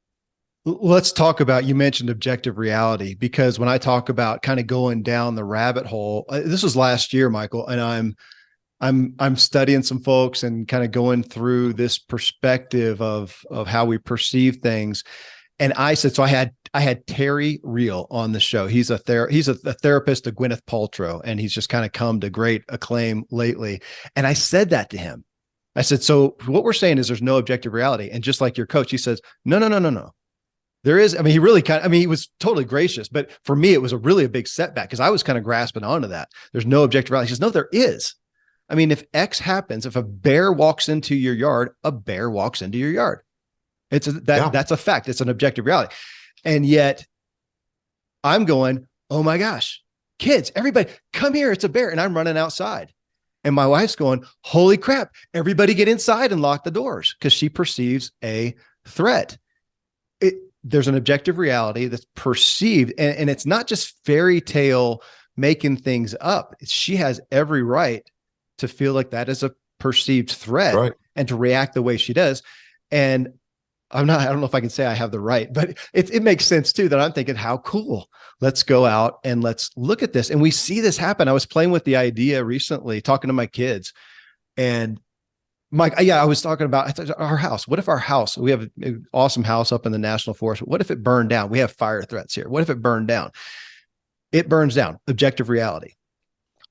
Let's talk about, you mentioned objective reality, because when I talk about kind of going down the rabbit hole, this was last year, Michael, and I'm studying some folks and kind of going through this perspective of how we perceive things. And I said, so I had Terry Real on the show. He's a therapist to Gwyneth Paltrow, and he's just kind of come to great acclaim lately. And I said that to him. I said, so what we're saying is there's no objective reality. And just like your coach, he says, no. There is. I mean, he was totally gracious, but for me, it was a big setback because I was kind of grasping onto that. There's no objective reality. He says, no, there is. I mean, if X happens, if a bear walks into your yard, a bear walks into your yard. That's a fact. It's an objective reality. And yet I'm going, oh my gosh, kids, everybody come here. It's a bear. And I'm running outside. And my wife's going, holy crap, everybody get inside and lock the doors, because she perceives a threat. There's an objective reality that's perceived, and it's not just fairy tale making things up. She has every right to feel like that is a perceived threat, Right. and to react the way she does. And I don't know if I can say I have the right, but it makes sense too, that I'm thinking, how cool. Let's go out and let's look at this. And we see this happen. I was playing with the idea recently, talking to my kids, and Mike, yeah, I was talking about our house. What if our house, we have an awesome house up in the national forest. What if it burned down? We have fire threats here. What if it burned down? It burns down, objective reality.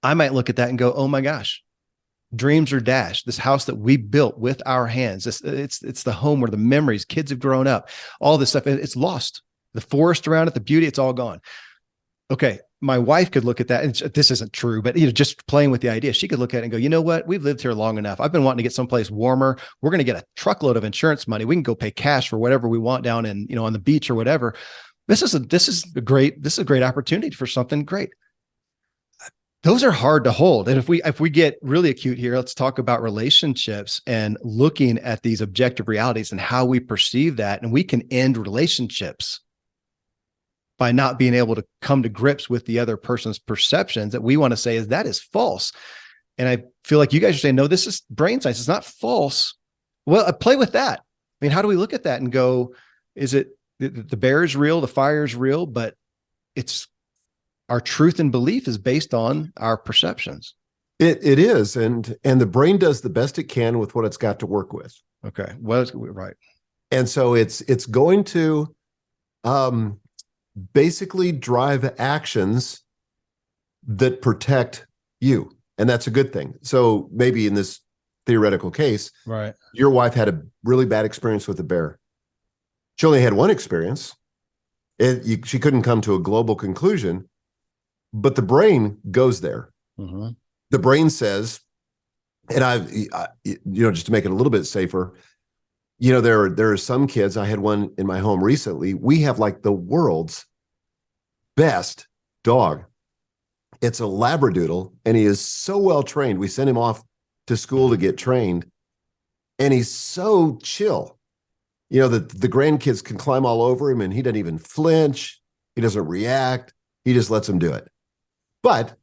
I might look at that and go, oh my gosh, dreams are dashed. This house that we built with our hands, it's the home where the memories, kids have grown up, all this stuff, it's lost. The forest around it, the beauty, it's all gone. Okay, my wife could look at that, and this isn't true, but just playing with the idea, she could look at it and go, you know what? We've lived here long enough. I've been wanting to get someplace warmer. We're going to get a truckload of insurance money. We can go pay cash for whatever we want down in, on the beach or whatever. This is a great opportunity for something great. Those are hard to hold. And if we get really acute here, let's talk about relationships and looking at these objective realities and how we perceive that. And we can end relationships by not being able to come to grips with the other person's perceptions that we want to say that is false. And I feel like you guys are saying, no, this is brain science. It's not false. Well, I play with that. I mean, how do we look at that and go, is it the bear is real, the fire is real, but it's our truth and belief is based on our perceptions. It is. And the brain does the best it can with what it's got to work with. Okay. Well, right. And so it's going to, basically drive actions that protect you. And that's a good thing. So maybe in this theoretical case, right, your wife had a really bad experience with a bear. She only had one experience. She couldn't come to a global conclusion, but the brain goes there. Mm-hmm. The brain says, and just to make it a little bit safer, there are some kids. I had one in my home recently. We have like the world's best dog. It's a Labradoodle, and he is so well trained. We sent him off to school to get trained, and he's so chill. The grandkids can climb all over him, and he doesn't even flinch. He doesn't react. He just lets them do it. But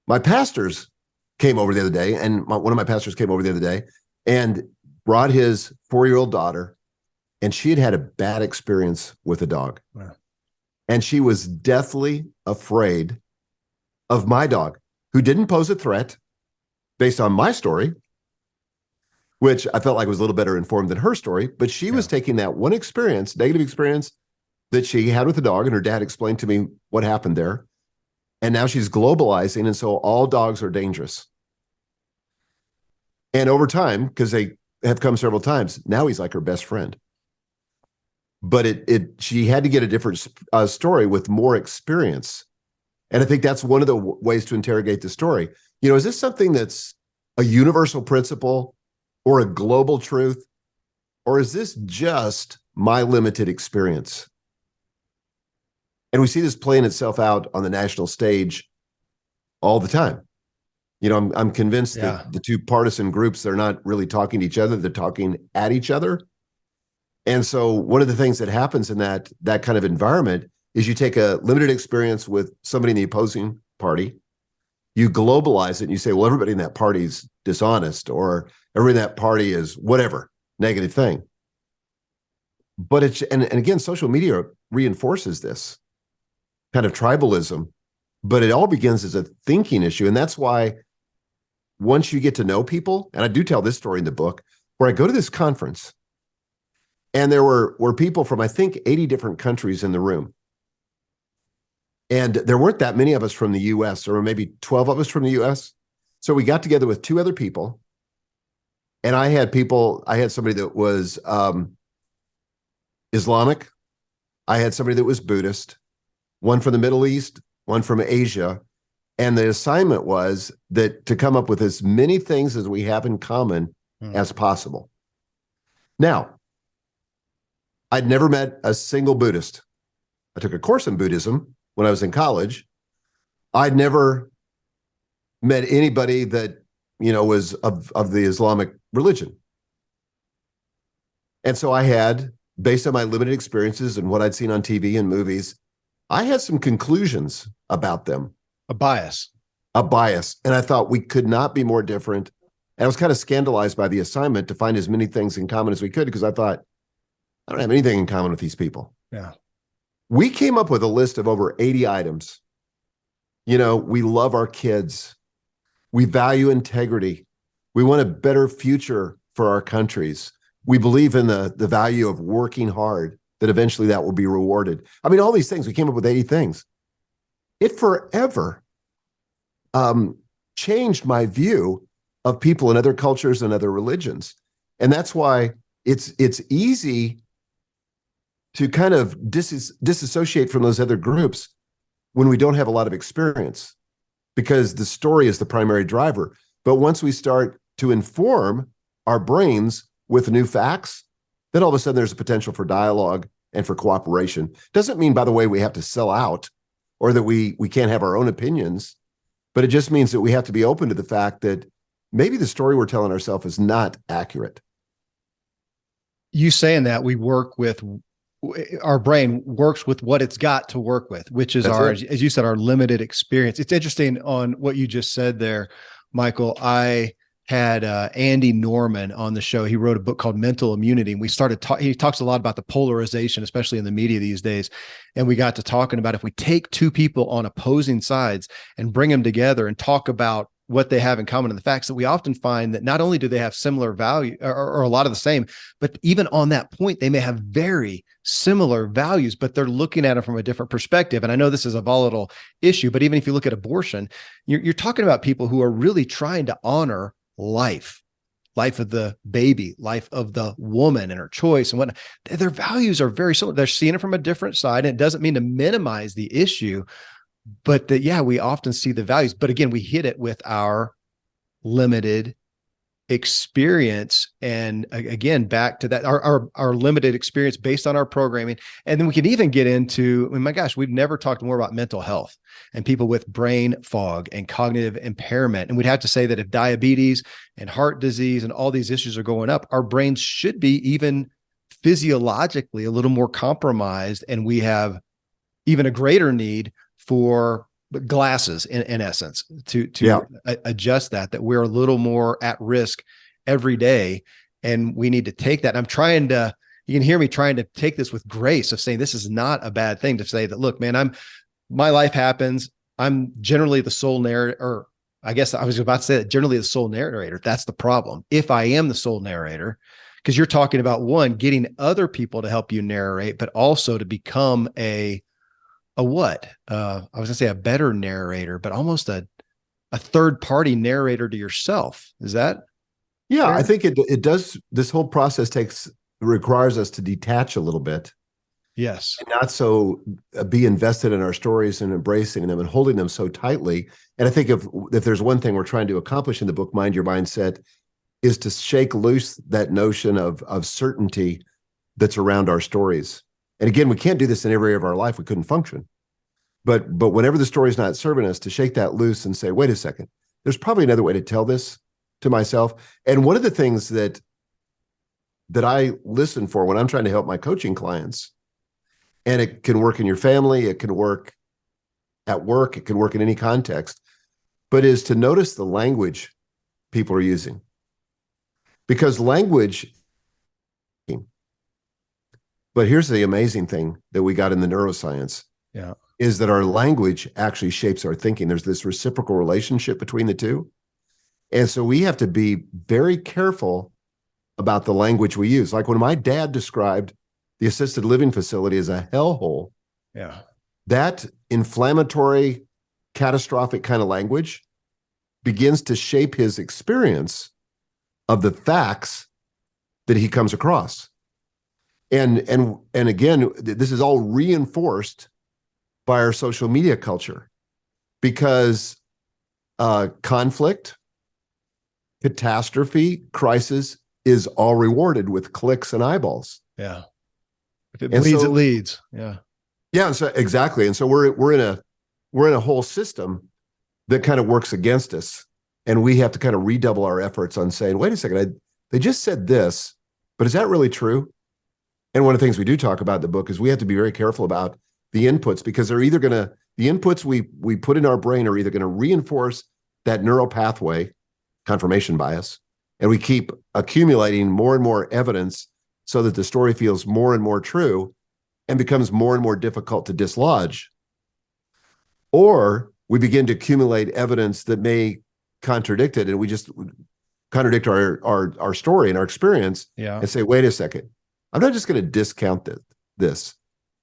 my pastors came over the other day, and one of my pastors came over the other day and brought his 4-year-old daughter, and she had a bad experience with a dog. Wow. And she was deathly afraid of my dog, who didn't pose a threat based on my story, which I felt like was a little better informed than her story. But she was taking that one experience, negative experience that she had with the dog, and her dad explained to me what happened there. And now she's globalizing, and so all dogs are dangerous. And over time, because they have come several times, now he's like her best friend. But she had to get a different story with more experience. And I think that's one of the ways to interrogate the story. Is this something that's a universal principle or a global truth? Or is this just my limited experience? And we see this playing itself out on the national stage all the time. I'm convinced that the two partisan groups, they're not really talking to each other. They're talking at each other. And so one of the things that happens in that kind of environment is you take a limited experience with somebody in the opposing party, you globalize it, and you say, well, everybody in that party is dishonest, or everybody in that party is whatever negative thing. But and again, social media reinforces this kind of tribalism, but it all begins as a thinking issue. And that's why once you get to know people, and I do tell this story in the book, where I go to this conference, and there were people from, I think, 80 different countries in the room. And there weren't that many of us from the US. There were maybe 12 of us from the US. So we got together with 2 other people. And I had somebody that was Islamic. I had somebody that was Buddhist, one from the Middle East, one from Asia. And the assignment was that to come up with as many things as we have in common as possible. Now, I'd never met a single Buddhist. I took a course in Buddhism when I was in college. I'd never met anybody that was of the Islamic religion. And so I had, based on my limited experiences and what I'd seen on TV and movies, I had some conclusions about them. A bias. A bias. And I thought we could not be more different. And I was kind of scandalized by the assignment to find as many things in common as we could, because I thought, I don't have anything in common with these people. Yeah. We came up with a list of over 80 items. We love our kids. We value integrity. We want a better future for our countries. We believe in the value of working hard, that eventually that will be rewarded. I mean, all these things, we came up with 80 things. It forever changed my view of people in other cultures and other religions. And that's why it's easy to kind of disassociate from those other groups when we don't have a lot of experience, because the story is the primary driver. But once we start to inform our brains with new facts, then all of a sudden there's a potential for dialogue and for cooperation. Doesn't mean, by the way, we have to sell out or that we can't have our own opinions, but it just means that we have to be open to the fact that maybe the story we're telling ourselves is not accurate. You saying that, our brain works with what it's got to work with, which is as you said, our limited experience. It's interesting on what you just said there, Michael. I had Andy Norman on the show. He wrote a book called Mental Immunity. And he talks a lot about the polarization, especially in the media these days. And we got to talking about, if we take two people on opposing sides and bring them together and talk about what they have in common, and the facts, that we often find that not only do they have similar value or a lot of the same, but even on that point, they may have very similar values, but they're looking at it from a different perspective. And I know this is a volatile issue, but even if you look at abortion, you're talking about people who are really trying to honor life of the baby, life of the woman and her choice and whatnot. Their values are very similar. They're seeing it from a different side. And it doesn't mean to minimize the issue, but we often see the values. But again, we hit it with our limited experience. And again, back to that, our limited experience based on our programming. And then we can even get into, my gosh, we've never talked more about mental health and people with brain fog and cognitive impairment. And we'd have to say that if diabetes and heart disease and all these issues are going up, our brains should be even physiologically a little more compromised. And we have even a greater need for glasses in essence to adjust that we're a little more at risk every day. And we need to take that. And you can hear me trying to take this with grace of saying, this is not a bad thing to say that, look, man, my life happens. I'm generally the sole narrator, or I guess I was about to say that, generally the sole narrator. That's the problem. If I am the sole narrator, because you're talking about, one, getting other people to help you narrate, but also to become I was gonna say a better narrator, but almost a third party narrator to yourself. Is that? Yeah, fair? I think it does. This whole process requires us to detach a little bit. Yes. And not so be invested in our stories and embracing them and holding them so tightly. And I think if there's one thing we're trying to accomplish in the book, Mind Your Mindset, is to shake loose that notion of certainty that's around our stories. And again, we can't do this in every area of our life. We couldn't function. But whenever the story is not serving us, to shake that loose and say, wait a second, there's probably another way to tell this to myself. And one of the things that I listen for when I'm trying to help my coaching clients, and it can work in your family, it can work at work, it can work in any context, but is to notice the language people are using. Because language, but here's the amazing thing that we got in the neuroscience, is that our language actually shapes our thinking. There's this reciprocal relationship between the two. And so we have to be very careful about the language we use. Like when my dad described the assisted living facility as a hellhole, that inflammatory, catastrophic kind of language begins to shape his experience of the facts that he comes across. And again, this is all reinforced by our social media culture, because conflict, catastrophe, crisis is all rewarded with clicks and eyeballs. Yeah. If it bleeds, it leads. Yeah. Yeah. And so exactly. And so we're in a whole system that kind of works against us. And we have to kind of redouble our efforts on saying, wait a second, they just said this, but is that really true? And one of the things we do talk about in the book is we have to be very careful about the inputs, because they're either going to, the inputs we put in our brain are either going to reinforce that neural pathway, confirmation bias, and we keep accumulating more and more evidence so that the story feels more and more true and becomes more and more difficult to dislodge. Or we begin to accumulate evidence that may contradict it, and we just contradict our story and our experience, Yeah. and say, wait a second, I'm not just going to discount this.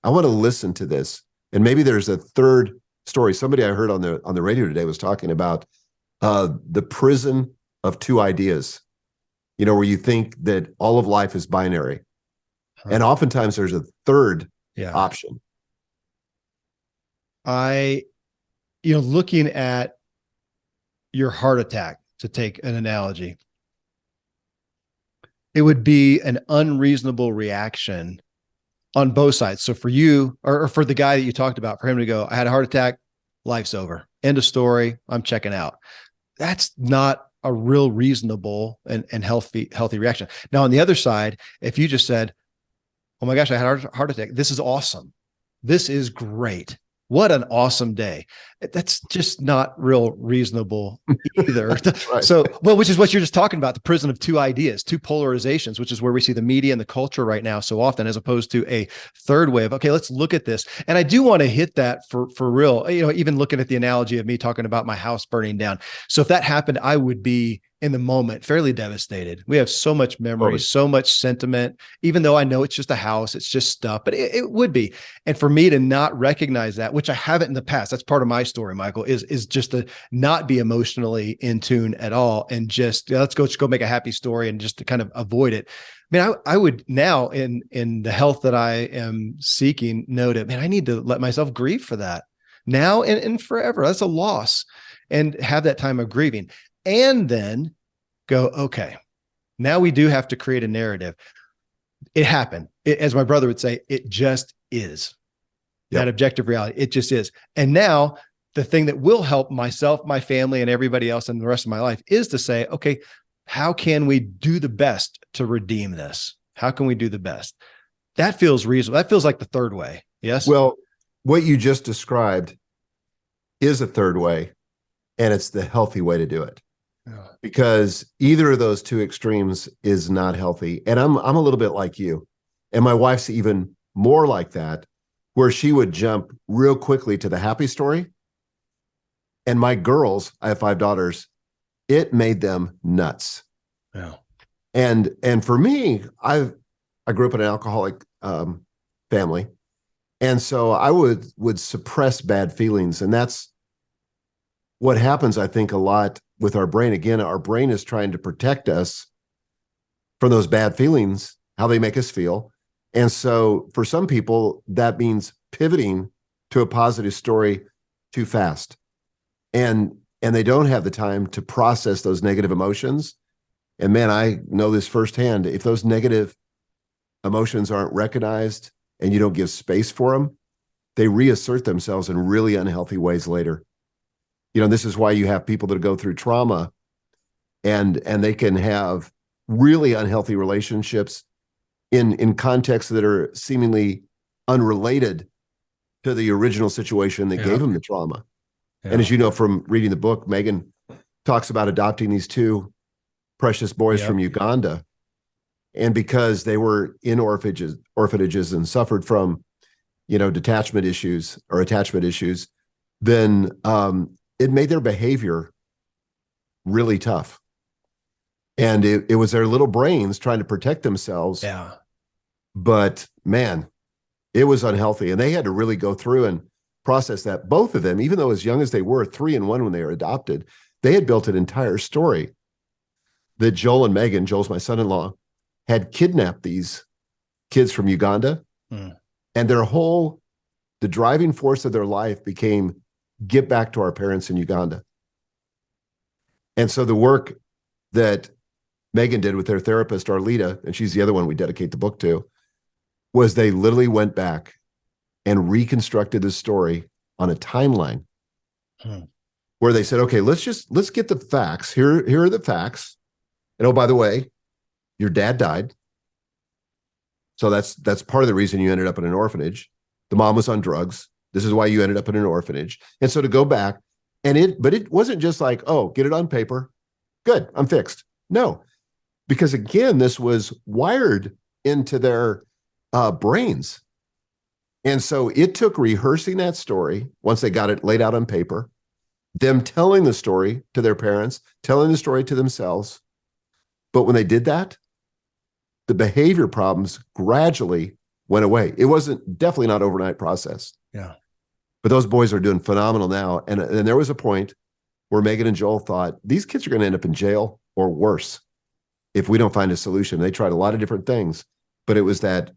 I want to listen to this. And maybe there's a third story. Somebody I heard on the radio today was talking about the prison of two ideas, where you think that all of life is binary. And oftentimes there's a third option. Looking at your heart attack, to take an analogy, it would be an unreasonable reaction on both sides. So for you, or for the guy that you talked about, for him to go, I had a heart attack, life's over, end of story, I'm checking out. That's not a real reasonable and healthy reaction. Now, on the other side, if you just said, oh my gosh, I had a heart attack, this is awesome, this is great, what an awesome day. That's just not real reasonable either. Right. So, well, which is what you're just talking about, the prison of two ideas, two polarizations, which is where we see the media and the culture right now so often, as opposed to a third way of, okay, let's look at this. And I do want to hit that for real, even looking at the analogy of me talking about my house burning down. So if that happened, I would be in the moment fairly devastated. We have so much memory, so much sentiment, even though I know it's just a house, it's just stuff, but it would be. And for me to not recognize that, which I haven't in the past, that's part of my story, Michael, is just to not be emotionally in tune at all, and just let's go make a happy story and just to kind of avoid it. I mean, I would now, in the health that I am seeking, know that, man, I need to let myself grieve for that now and forever. That's a loss, and have that time of grieving. And then go, okay, now we do have to create a narrative. It happened. As my brother would say, it just is. That objective reality. It just is. And now the thing that will help myself, my family, and everybody else in the rest of my life is to say, okay, how can we do the best to redeem this? How can we do the best? That feels reasonable. That feels like the third way. Yes. Well, what you just described is a third way, and it's the healthy way to do it. Because either of those two extremes is not healthy. And I'm a little bit like you. And my wife's even more like that, where she would jump real quickly to the happy story. And my girls, I have 5 daughters, it made them nuts. Yeah. And for me, I grew up in an alcoholic family. And so I would suppress bad feelings. And that's what happens, I think, a lot with our brain. Again, our brain is trying to protect us from those bad feelings, how they make us feel. And so for some people, that means pivoting to a positive story too fast. And they don't have the time to process those negative emotions. And man, I know this firsthand. If those negative emotions aren't recognized and you don't give space for them, they reassert themselves in really unhealthy ways later. This is why you have people that go through trauma and they can have really unhealthy relationships in contexts that are seemingly unrelated to the original situation that gave them the trauma. Yeah. And as you know from reading the book, Megan talks about adopting these 2 precious boys from Uganda. And because they were in orphanages and suffered from, detachment issues or attachment issues, then it made their behavior really tough. And it was their little brains trying to protect themselves. Yeah. But man, it was unhealthy. And they had to really go through and process that. Both of them, even though as young as they were, 3 and 1 when they were adopted, they had built an entire story that Joel and Megan, Joel's my son-in-law, had kidnapped these kids from Uganda. And the driving force of their life became, get back to our parents in Uganda. And so the work that Megan did with their therapist, Arlita, and she's the other one we dedicate the book to, was they literally went back and reconstructed the story on a timeline where they said, okay, let's get the facts. Here are the facts. And oh, by the way, your dad died. So that's part of the reason you ended up in an orphanage. The mom was on drugs. This is why you ended up in an orphanage. And so to go back but it wasn't just like, oh, get it on paper. Good, I'm fixed. No, because again, this was wired into their brains. And so it took rehearsing that story once they got it laid out on paper, them telling the story to their parents, telling the story to themselves. But when they did that, the behavior problems gradually went away. It wasn't definitely not overnight process. Yeah. But those boys are doing phenomenal now. And there was a point where Megan and Joel thought these kids are going to end up in jail or worse if we don't find a solution. They tried a lot of different things, but it was that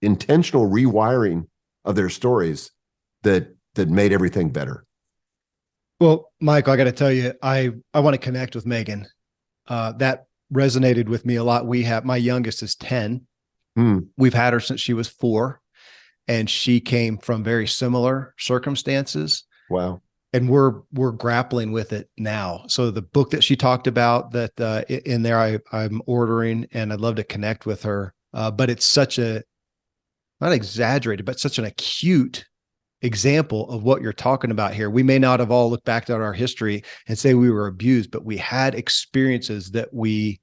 intentional rewiring of their stories that made everything better. Well, Michael, I got to tell you, I want to connect with Megan. That resonated with me a lot. My youngest is 10. We've had her since she was 4, and she came from very similar circumstances. Wow. And we're grappling with it now. So the book that she talked about that in there, I'm ordering, and I'd love to connect with her. But it's such a, not exaggerated, but such an acute example of what you're talking about here. We may not have all looked back at our history and say we were abused, but we had experiences that we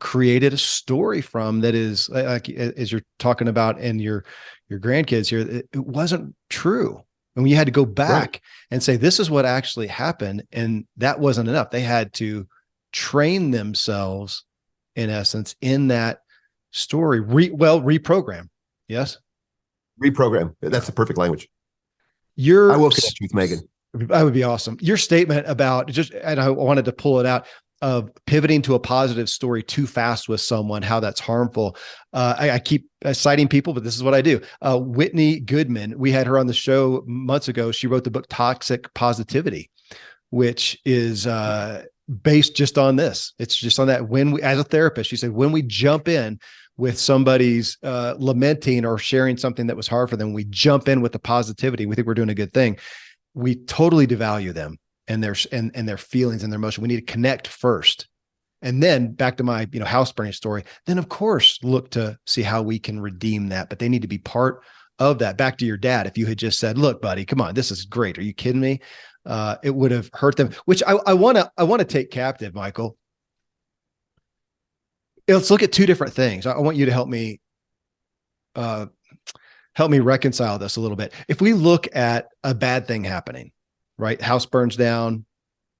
created a story from that is like, as you're talking about in your grandkids here, it wasn't true. And we had to go back and say, this is what actually happened. And that wasn't enough. They had to train themselves, in essence, in that story, reprogram. Yes. Reprogram. That's the perfect language. I will connect with Megan. That would be awesome. Your statement about and I wanted to pull it out, of pivoting to a positive story too fast with someone, how that's harmful. I keep citing people, but this is what I do. Whitney Goodman, we had her on the show months ago. She wrote the book Toxic Positivity, which is based just on this. It's just on that. When we, as a therapist, she said, when we jump in with somebody's lamenting or sharing something that was hard for them, we jump in with the positivity. We think we're doing a good thing. We totally devalue them and their feelings and their emotion. We need to connect first. And then back to my, house burning story, then of course, look to see how we can redeem that, but they need to be part of that. Back to your dad. If you had just said, look, buddy, come on, this is great. Are you kidding me? It would have hurt them, which I want to take captive, Michael. Let's look at two different things. I want you to help me reconcile this a little bit. If we look at a bad thing happening, right? House burns down,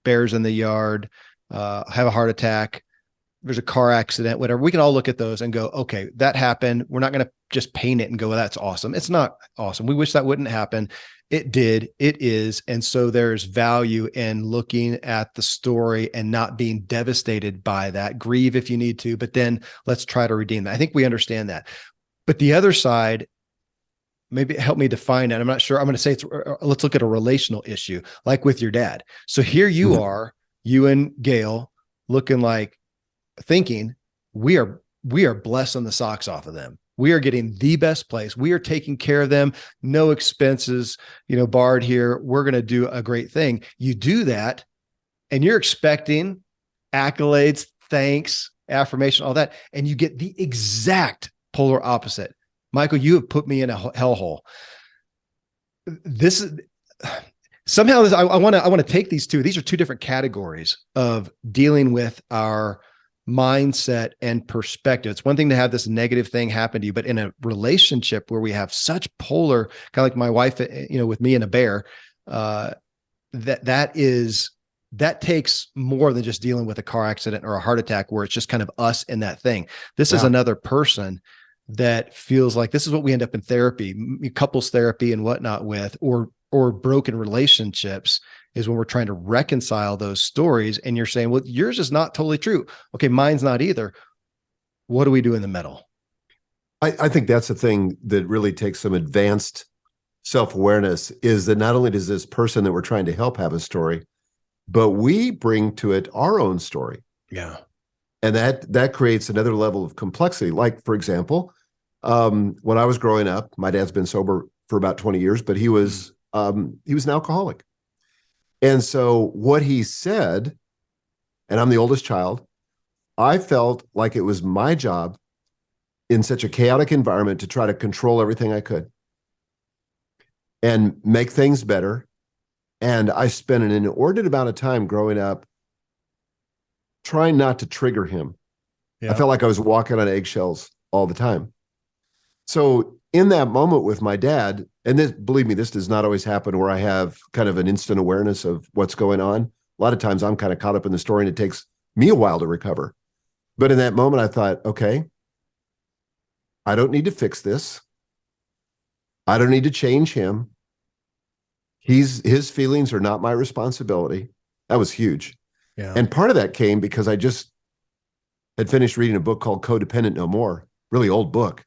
bears in the yard, have a heart attack, there's a car accident, whatever. We can all look at those and go, okay, that happened. We're not going to just paint it and go, well, that's awesome. It's not awesome. We wish that wouldn't happen. It did. It is. And so there's value in looking at the story and not being devastated by that. Grieve if you need to, but then let's try to redeem that. I think we understand that. But the other side, maybe help me define that. I'm not sure. I'm going to say let's look at a relational issue, like with your dad. So here you are, you and Gail, looking like, thinking we are blessing the socks off of them. We are getting the best place. We are taking care of them. No expenses, barred here. We're going to do a great thing. You do that and you're expecting accolades, thanks, affirmation, all that. And you get the exact polar opposite. Michael, you have put me in a hellhole. This is somehow this, I want to take these two. These are two different categories of dealing with our mindset and perspective. It's one thing to have this negative thing happen to you, but in a relationship where we have such polar, kind of like my wife, with me and a bear, that takes more than just dealing with a car accident or a heart attack where it's just kind of us and that thing. This is another person that feels like this is what we end up in therapy, couples therapy and whatnot with, or broken relationships, is when we're trying to reconcile those stories. And you're saying, well, yours is not totally true. Okay, mine's not either. What do we do in the middle? I think that's the thing that really takes some advanced self-awareness, is that not only does this person that we're trying to help have a story, but we bring to it our own story. Yeah. And that creates another level of complexity. Like, for example, when I was growing up, my dad's been sober for about 20 years, but he was an alcoholic. And so what he said, and I'm the oldest child, I felt like it was my job in such a chaotic environment to try to control everything I could and make things better. And I spent an inordinate amount of time growing up trying not to trigger him. I Yeah. felt like I was walking on eggshells all the time. So in that moment with my dad, and this, believe me, this does not always happen where I have kind of an instant awareness of what's going on. A lot of times I'm kind of caught up in the story and it takes me a while to recover. But in that moment, I thought, okay, I don't need to fix this. I don't need to change him. His feelings are not my responsibility. That was huge. Yeah. And part of that came because I just had finished reading a book called Codependent No More, really old book.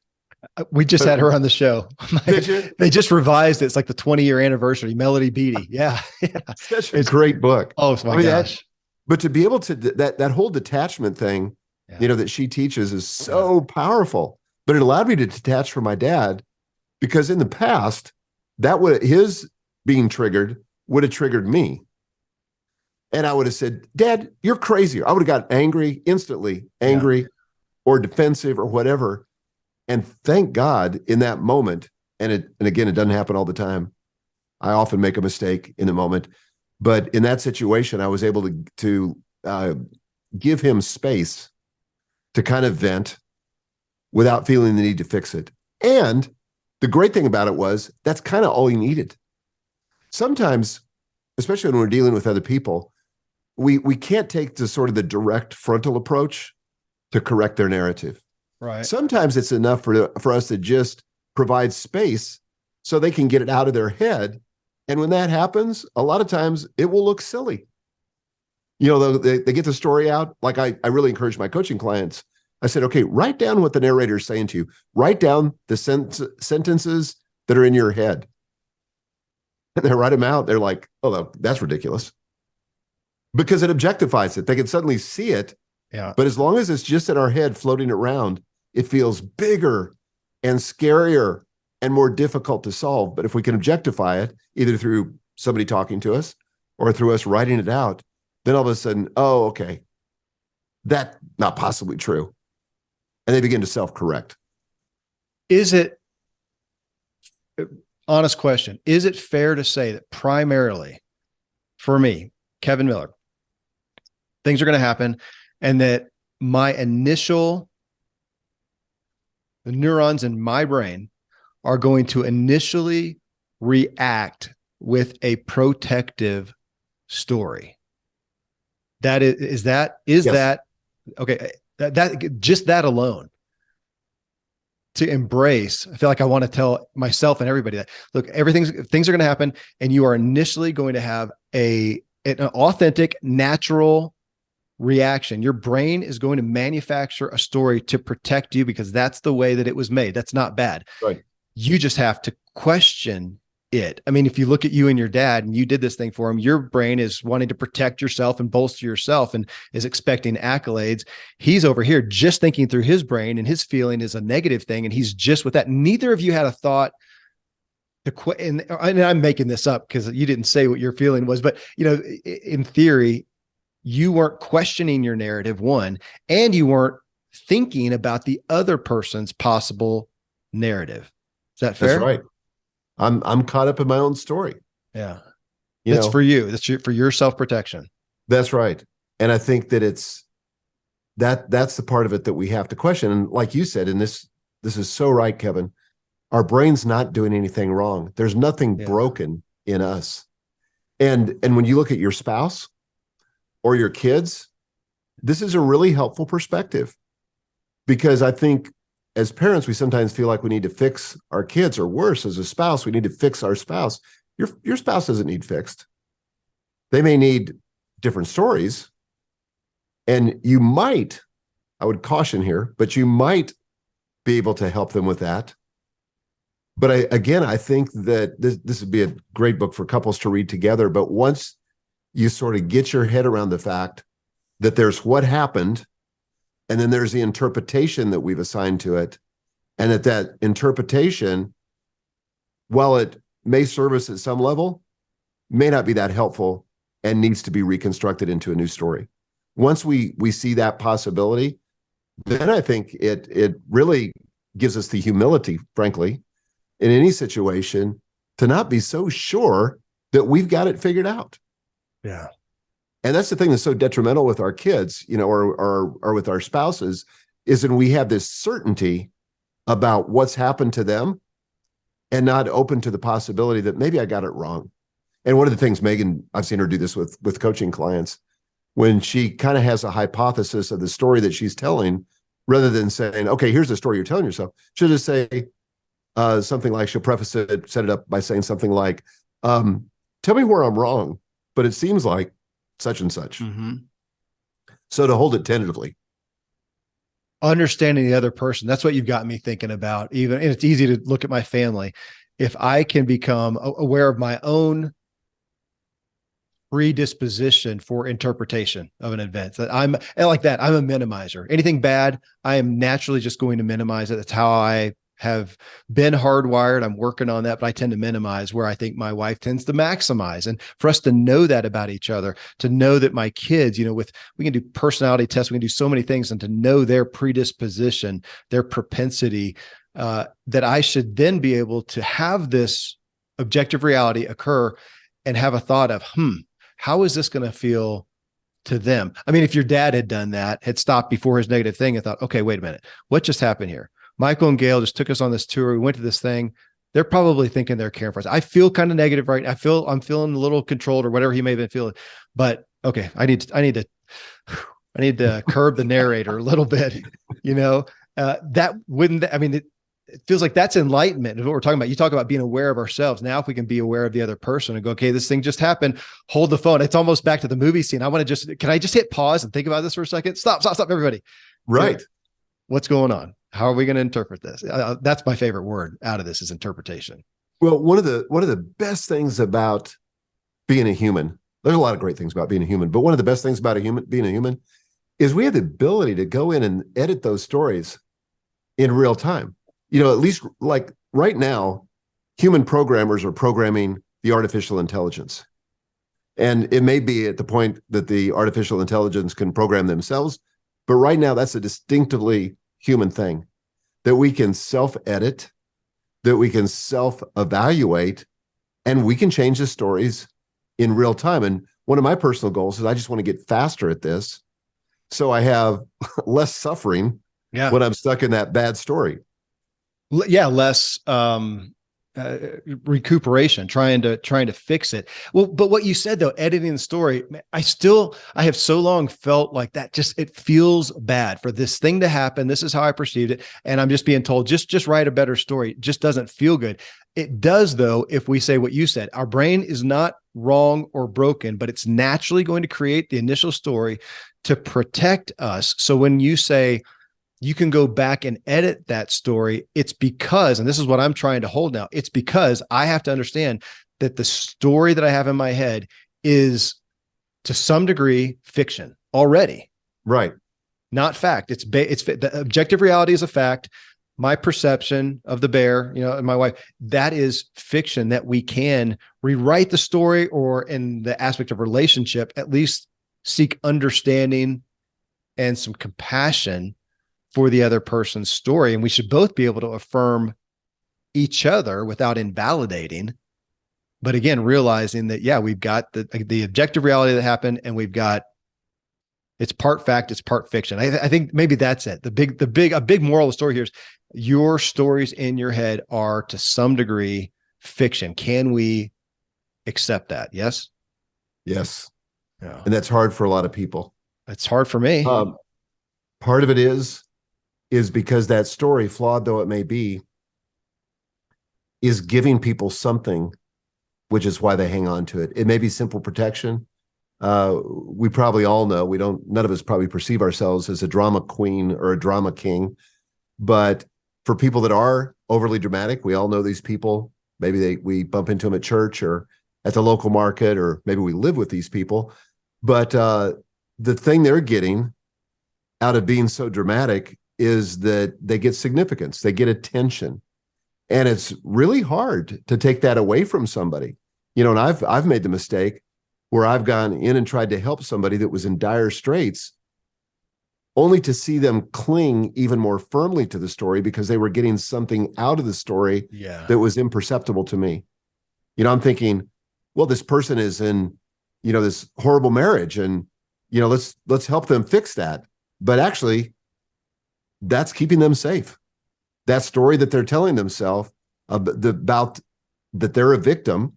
We just But had her on the show. did you? They just revised it. It's like the 20-year anniversary, Melody Beattie. Yeah. Yeah. Such a It's, great book. oh my I mean, gosh. but to be able to that whole detachment thing, Yeah. that she teaches is Yeah. so powerful. But it allowed me to detach from my dad because in the past, that would his being triggered would have triggered me. And I would have said, Dad, you're crazy. I would have got angry, instantly Yeah. angry or defensive or whatever. And thank God in that moment, and again, it doesn't happen all the time. I often make a mistake in the moment. But in that situation, I was able to give him space to kind of vent without feeling the need to fix it. And the great thing about it was that's kind of all he needed. Sometimes, especially when we're dealing with other people, we can't take the sort of the direct frontal approach to correct their narrative. Right. Sometimes it's enough for us to just provide space so they can get it out of their head. And when that happens, a lot of times it will look silly. They get the story out. Like I really encourage my coaching clients. I said, okay, write down what the narrator is saying to you. Write down the sentences that are in your head. And they write them out. They're like, oh, that's ridiculous. Because it objectifies it. They can suddenly see it. Yeah. But as long as it's just in our head floating around, it feels bigger and scarier and more difficult to solve. But if we can objectify it, either through somebody talking to us or through us writing it out, then all of a sudden, oh, okay, that's not possibly true. And they begin to self-correct. Is it, honest question, is it fair to say that primarily for me, Kevin Miller, things are going to happen and that the neurons in my brain are going to initially react with a protective story? Is that Yes. okay? That just that alone to embrace. I feel like I want to tell myself and everybody that, look, things are going to happen, and you are initially going to have an authentic, natural reaction. Your brain is going to manufacture a story to protect you because that's the way that it was made. That's not bad. Right. You just have to question it. I mean, if you look at you and your dad and you did this thing for him, your brain is wanting to protect yourself and bolster yourself and is expecting accolades. He's over here just thinking through his brain, and his feeling is a negative thing. And he's just with that. Neither of you had a thought to quit. And I'm making this up because you didn't say what your feeling was, but in theory, you weren't questioning your narrative, one, and you weren't thinking about the other person's possible narrative. Is that fair? That's right. I'm caught up in my own story. Yeah. That's for you. That's for your self-protection. That's right. And I think that that's the part of it that we have to question. And like you said, and this is so right, Kevin, our brain's not doing anything wrong. There's nothing broken in us. And when you look at your spouse or your kids, this is a really helpful perspective, because I think as parents, we sometimes feel like we need to fix our kids, or worse, as a spouse, we need to fix our spouse. Your spouse doesn't need fixed. They may need different stories. And I would caution here, but you might be able to help them with that. But I think that this would be a great book for couples to read together. But once you sort of get your head around the fact that there's what happened, and then there's the interpretation that we've assigned to it, and that interpretation, while it may serve us at some level, may not be that helpful and needs to be reconstructed into a new story. Once we see that possibility, then I think it really gives us the humility, frankly, in any situation, to not be so sure that we've got it figured out. Yeah. And that's the thing that's so detrimental with our kids, or with our spouses, is when we have this certainty about what's happened to them and not open to the possibility that maybe I got it wrong. And one of the things, Megan, I've seen her do this with coaching clients, when she kind of has a hypothesis of the story that she's telling, rather than saying, okay, here's the story you're telling yourself, she'll just say something like, she'll preface it, set it up by saying something like, tell me where I'm wrong, but it seems like such and such. Mm-hmm. So to hold it tentatively. Understanding the other person. That's what you've got me thinking about. Even, and it's easy to look at my family. If I can become aware of my own predisposition for interpretation of an event, that I'm like that, I'm a minimizer. Anything bad, I am naturally just going to minimize it. That's how I have been hardwired. I'm working on that, but I tend to minimize, where I think my wife tends to maximize. And for us to know that about each other, to know that my kids, we can do personality tests, we can do so many things, and to know their predisposition, their propensity, that I should then be able to have this objective reality occur and have a thought of, how is this going to feel to them? I mean, if your dad had done that, had stopped before his negative thing and thought, okay, wait a minute, what just happened here? Michael and Gail just took us on this tour. We went to this thing. They're probably thinking they're caring for us. I feel kind of negative right now. I'm feeling a little controlled, or whatever he may have been feeling. But okay, I need to curb the narrator a little bit. That wouldn't. I mean, it feels like that's enlightenment is what we're talking about. You talk about being aware of ourselves. Now, if we can be aware of the other person and go, okay, this thing just happened. Hold the phone. It's almost back to the movie scene. Can I just hit pause and think about this for a second? Stop, everybody. Right. What's going on? How are we going to interpret this? That's my favorite word out of this, is interpretation. Well, one of the best things about being a human, there's a lot of great things about being a human, but one of the best things about being a human is we have the ability to go in and edit those stories in real time. At least like right now, human programmers are programming the artificial intelligence. And it may be at the point that the artificial intelligence can program themselves, but right now that's a distinctively human thing, that we can self-edit, that we can self-evaluate, and we can change the stories in real time. And one of my personal goals is I just want to get faster at this, so I have less suffering when I'm stuck in that bad story. Yeah, less recuperation, trying to fix it. Well, but what you said though, editing the story, I have so long felt like that. It feels bad for this thing to happen. This is how I perceived it, and I'm just being told just write a better story. It just doesn't feel good. It does though if we say what you said. Our brain is not wrong or broken, but it's naturally going to create the initial story to protect us. So when you say you can go back and edit that story, it's because, and this is what I'm trying to hold now, it's because I have to understand that the story that I have in my head is to some degree fiction already. Right. Not fact. It's the objective reality is a fact. My perception of the bear, and my wife, that is fiction that we can rewrite the story, or in the aspect of relationship, at least seek understanding and some compassion for the other person's story. And we should both be able to affirm each other without invalidating. But again, realizing that, we've got the objective reality that happened, and we've got, it's part fact, it's part fiction. I think maybe that's it. A big moral of the story here is your stories in your head are to some degree fiction. Can we accept that? Yes. Yes. Yeah. And that's hard for a lot of people. It's hard for me. Part of it is because that story, flawed though it may be, is giving people something, which is why they hang on to it. It may be simple protection. We probably all know, none of us probably perceive ourselves as a drama queen or a drama king, but for people that are overly dramatic, we all know these people. Maybe we bump into them at church or at the local market, or maybe we live with these people. But the thing they're getting out of being so dramatic is that they get significance, they get attention. And it's really hard to take that away from somebody. And I've made the mistake where I've gone in and tried to help somebody that was in dire straits, only to see them cling even more firmly to the story because they were getting something out of the story Yeah. that was imperceptible to me. I'm thinking, well, this person is in, this horrible marriage, and, let's help them fix that. But actually, that's keeping them safe. That story that they're telling themselves about that they're a victim.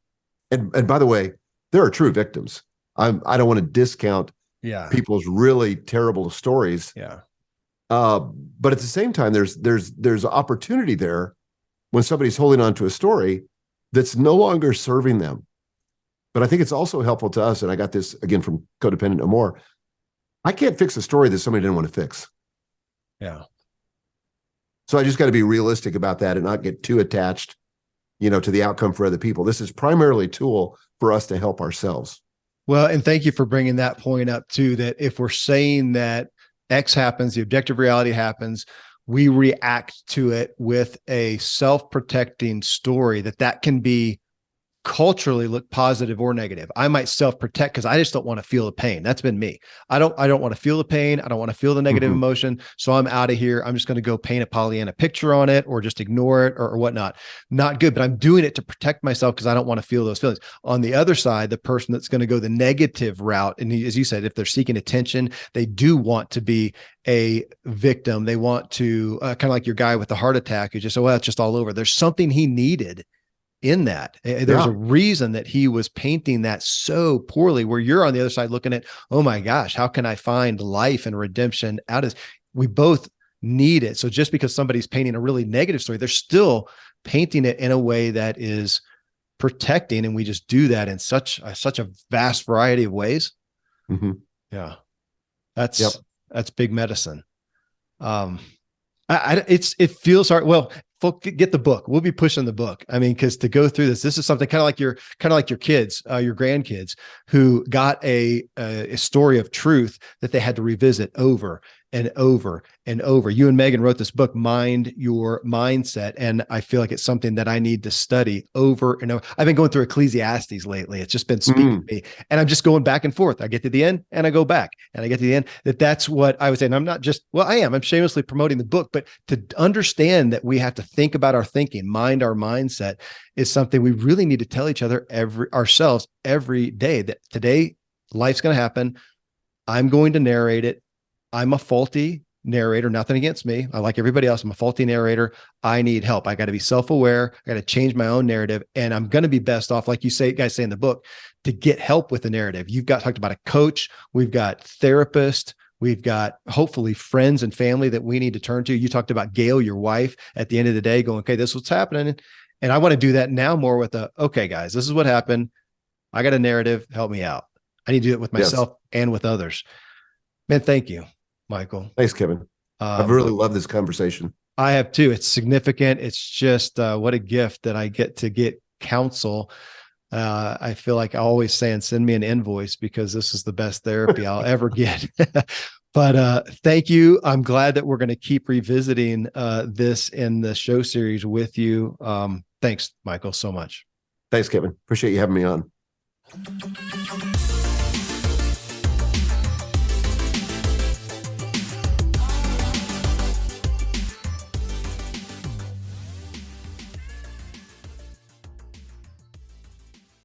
And by the way, there are true victims. I don't want to discount people's really terrible stories. Yeah. But at the same time, there's opportunity there when somebody's holding on to a story that's no longer serving them. But I think it's also helpful to us, and I got this again from Codependent No More. I can't fix a story that somebody didn't want to fix. Yeah. So I just got to be realistic about that and not get too attached, to the outcome for other people. This is primarily a tool for us to help ourselves. Well, and thank you for bringing that point up too, that if we're saying that X happens, the objective reality happens, we react to it with a self-protecting story that can be culturally look positive or negative. I might self-protect because I just don't want to feel the pain. That's been me. I don't want to feel the pain. I don't want to feel the negative emotion. So I'm out of here. I'm just going to go paint a Pollyanna picture on it or just ignore it or whatnot. Not good, but I'm doing it to protect myself because I don't want to feel those feelings. On the other side, the person that's going to go the negative route, and as you said, if they're seeking attention, they do want to be a victim. They want to kind of like your guy with the heart attack who just, well, it's just all over. There's something he needed in that. There's a reason that he was painting that so poorly, where you're on the other side looking at, oh my gosh, how can I find life and redemption out of this? We both need it. So just because somebody's painting a really negative story, they're still painting it in a way that is protecting. And we just do that in such a vast variety of ways. Yeah. That's big medicine. It feels hard. Well, get the book. We'll be pushing the book. I mean, because to go through this is something kind of like your kids, your grandkids who got a story of truth that they had to revisit over and over and over. You and Megan wrote this book, Mind Your Mindset. And I feel like it's something that I need to study over and over. I've been going through Ecclesiastes lately. It's just been speaking to me, and I'm just going back and forth. I get to the end and I go back and I get to the end. That's what I would say. And I'm not just, well, I'm shamelessly promoting the book, but to understand that we have to think about our thinking, mind our mindset is something we really need to tell each other ourselves every day, that today life's going to happen. I'm going to narrate it. I'm a faulty narrator, nothing against me. I like everybody else. I'm a faulty narrator. I need help. I got to be self-aware. I got to change my own narrative. And I'm going to be best off, like guys say in the book, to get help with the narrative. You've talked about a coach. We've got therapists. We've got hopefully friends and family that we need to turn to. You talked about Gail, your wife, at the end of the day going, okay, this is what's happening. And I want to do that now more with okay, guys, this is what happened. I got a narrative. Help me out. I need to do it with myself and with others. Man, thank you, Michael. Thanks, Kevin. I've really loved this conversation. I have too. It's significant. It's just what a gift that I get to get counsel. I feel like I always saying, send me an invoice because this is the best therapy I'll ever get. But thank you. I'm glad that we're going to keep revisiting this in the show series with you. Thanks, Michael, so much. Thanks, Kevin. Appreciate you having me on.